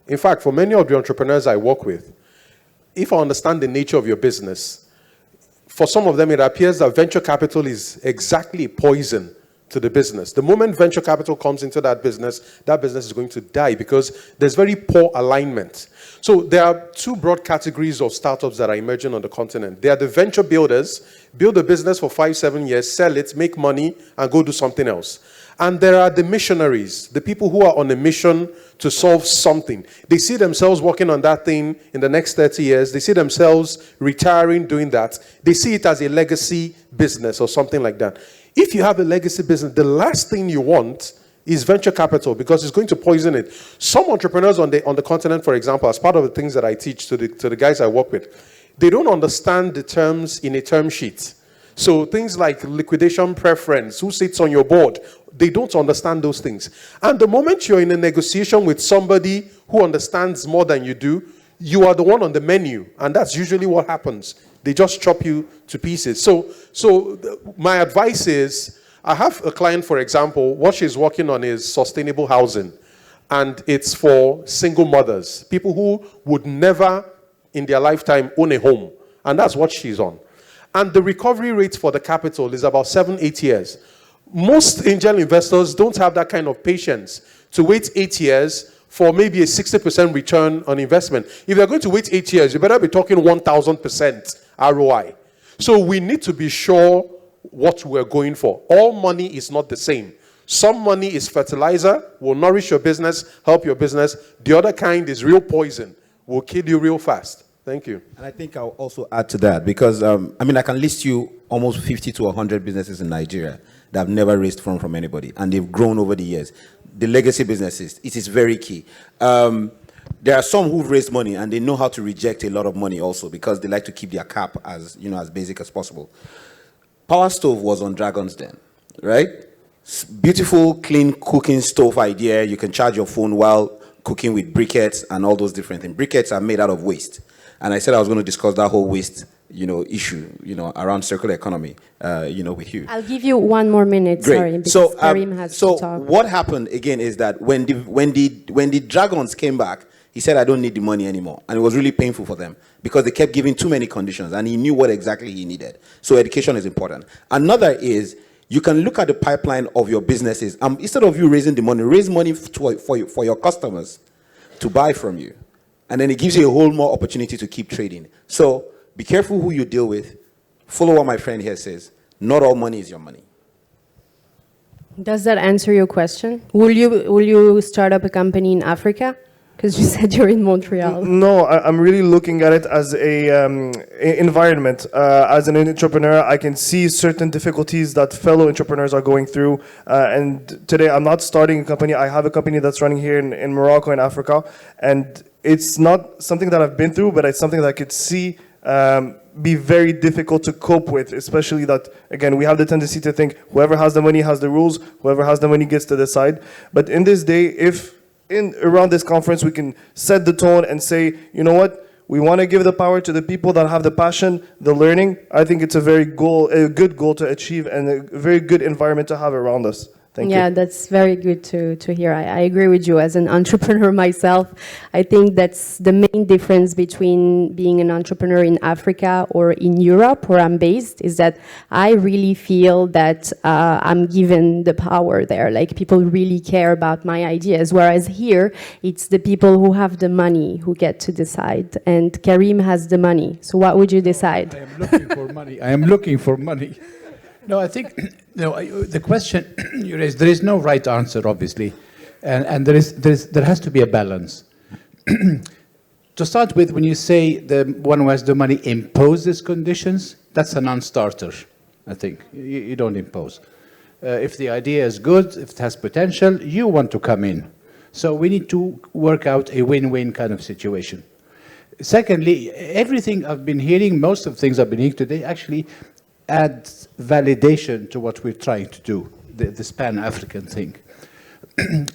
In fact, for many of the entrepreneurs I work with, if I understand the nature of your business, for some of them, it appears that venture capital is exactly poison to the business. The moment venture capital comes into that business is going to die because there's very poor alignment. So there are two broad categories of startups that are emerging on the continent. They are the venture builders, build a business for 5-7 years, sell it, make money, and go do something else. And there are the missionaries, the people who are on a mission to solve something. They see themselves working on that thing in the next 30 years. They see themselves retiring, doing that. They see it as a legacy business or something like that. If you have a legacy business, the last thing you want is venture capital because it's going to poison it. Some entrepreneurs on the continent, for example, as part of the things that I teach to the guys I work with, they don't understand the terms in a term sheet. So things like liquidation preference, who sits on your board, they don't understand those things. And the moment you're in a negotiation with somebody who understands more than you do, you are the one on the menu. And that's usually what happens. They just chop you to pieces. So my advice is, I have a client, for example, what she's working on is sustainable housing. And it's for single mothers, people who would never in their lifetime own a home. And that's what she's on. And the recovery rate for the capital is about 7-8 years. Most angel investors don't have that kind of patience to wait 8 years for maybe a 60% return on investment. If they're going to wait 8 years, you better be talking 1,000% ROI. So we need to be sure what we're going for. All money is not the same. Some money is fertilizer, will nourish your business, help your business. The other kind is real poison, will kill you real fast. Thank you. And I think I'll also add to that because, I can list you almost 50 to 100 businesses in Nigeria that have never raised funds from anybody, and they've grown over the years. The legacy businesses, it is very key. There are some who've raised money, and they know how to reject a lot of money also because they like to keep their cap as basic as possible. Power Stove was on Dragon's Den, right? Beautiful, clean cooking stove idea. You can charge your phone while cooking with briquettes and all those different things. Briquettes are made out of waste. And I said I was going to discuss that whole waste, issue, around circular economy, with you. I'll give you 1 more minute. Great. Sorry, because Karim has to talk. What happened again is that when the dragons came back, He said, I don't need the money anymore. And it was really painful for them because they kept giving too many conditions and he knew what exactly he needed. So education is important. Another is you can look at the pipeline of your businesses. Instead of you raising the money, raise money for your customers to buy from you. And then it gives you a whole more opportunity to keep trading. So be careful who you deal with. Follow what my friend here says. Not all money is your money. Does that answer your question? Will you start up a company in Africa? Because you said you're in Montreal. No, I'm really looking at it as a environment. As an entrepreneur, I can see certain difficulties that fellow entrepreneurs are going through. And today, I'm not starting a company. I have a company that's running here in Morocco, in Africa. And it's not something that I've been through, but it's something that I could see be very difficult to cope with, especially that, again, we have the tendency to think whoever has the money has the rules, whoever has the money gets to decide. But in this day, if around this conference we can set the tone and say, you know what, we want to give the power to the people that have the passion, the learning, I think it's a good goal to achieve and a very good environment to have around us. Thank you. That's very good to hear. I agree with you. As an entrepreneur myself, I think that's the main difference between being an entrepreneur in Africa or in Europe, where I'm based, is that I really feel that I'm given the power there. Like, people really care about my ideas, whereas here, it's the people who have the money who get to decide. And Karim has the money. So what would you decide? I am looking for money. I am looking for money. No, I think the question you raised, there is no right answer, obviously, and there has to be a balance. To start with, when you say the one who has the money imposes conditions, that's a non-starter, I think. You don't impose. If the idea is good, if it has potential, you want to come in. So we need to work out a win-win kind of situation. Secondly, everything I've been hearing, most of the things I've been hearing today, actually adds validation to what we're trying to do, this Pan-African thing.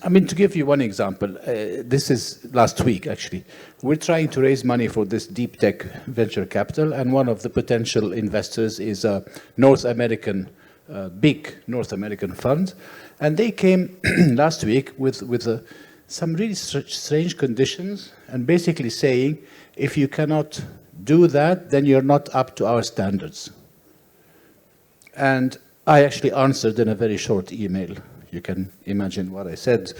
I mean, to give you one example, this is last week, actually. We're trying to raise money for this deep tech venture capital, and one of the potential investors is a North American, big North American fund. And they came last week with some really strange conditions, and basically saying, if you cannot do that, then you're not up to our standards. And I actually answered in a very short email. You can imagine what I said.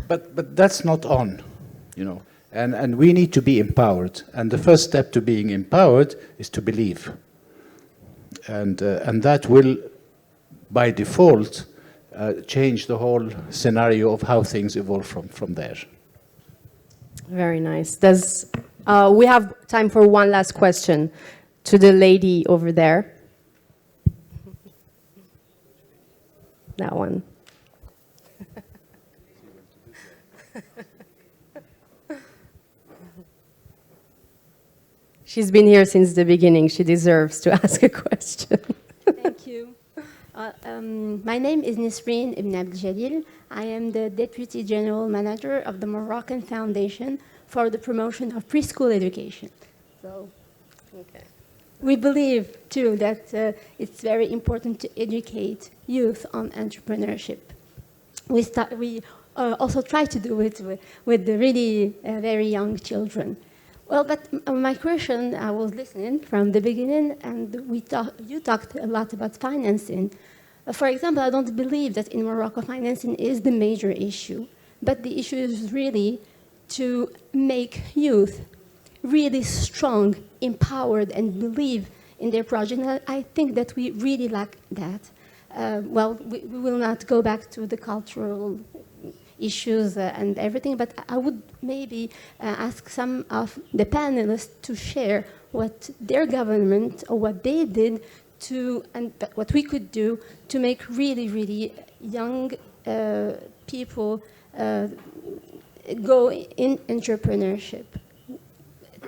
But that's not on, you know. And we need to be empowered. And the first step to being empowered is to believe. And that will, by default, change the whole scenario of how things evolve from there. Very nice. We have time for one last question. To the lady over there. That one. She's been here since the beginning. She deserves to ask a question. Thank you. My name is Nisreen Ibn Abd Jalil. I am the Deputy General Manager of the Moroccan Foundation for the Promotion of Preschool Education. So, okay. We believe, too, that it's very important to educate youth on entrepreneurship. We also try to do it with the really very young children. Well, but my question, I was listening from the beginning, and you talked a lot about financing. For example, I don't believe that in Morocco financing is the major issue, but the issue is really to make youth really strong, empowered, and believe in their project. And I think that we really lack that. Well, we will not go back to the cultural issues and everything, but I would maybe ask some of the panelists to share what their government or what they did to, and what we could do to make really, really young people go in entrepreneurship.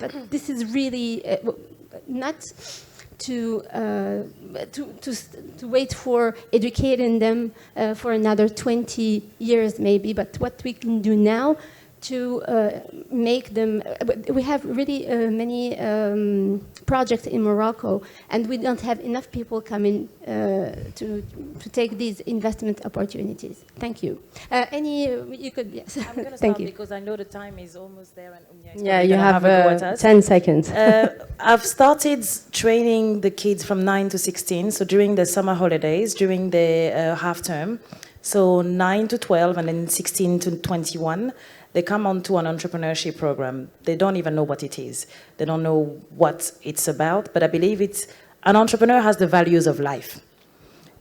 But this is really not to wait for educating them for another 20 years maybe, but what we can do now to make them. We have really many projects in Morocco, and we don't have enough people coming to take these investment opportunities. Thank you. You could, yes. I'm going to Thank start you. because I know the time is almost there. And Yeah, you have 10 seconds. I've started training the kids from 9 to 16, so during the summer holidays, during the half term. So 9 to 12 and then 16 to 21. They come onto an entrepreneurship program. They don't even know what it is. They don't know what it's about, but I believe an entrepreneur has the values of life.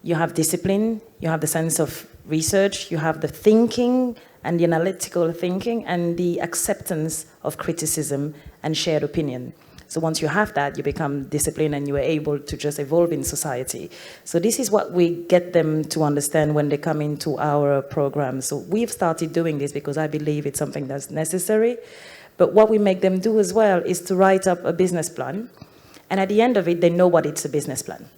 You have discipline, you have the sense of research, you have the thinking and the analytical thinking and the acceptance of criticism and shared opinion. So once you have that, you become disciplined and you are able to just evolve in society. So this is what we get them to understand when they come into our program. So we've started doing this because I believe it's something that's necessary. But what we make them do as well is to write up a business plan. And at the end of it, they know what it's a business plan.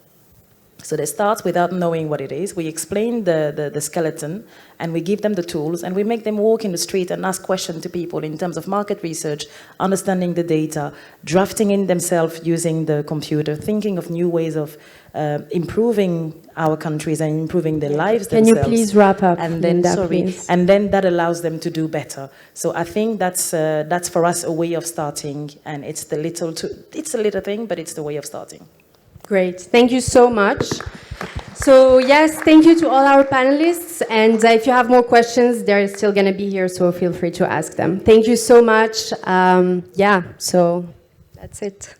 So they start without knowing what it is. We explain the skeleton and we give them the tools and we make them walk in the street and ask questions to people in terms of market research, understanding the data, drafting in themselves using the computer, thinking of new ways of improving our countries and improving their lives Can themselves. you please wrap up? And then, Linda, please. and then that allows them to do better. So I think that's for us a way of starting, and it's a little thing, but it's the way of starting. Great, thank you so much. So yes, thank you to all our panelists, and if you have more questions, they're still going to be here, so feel free to ask them. Thank you so much. Yeah, so that's it.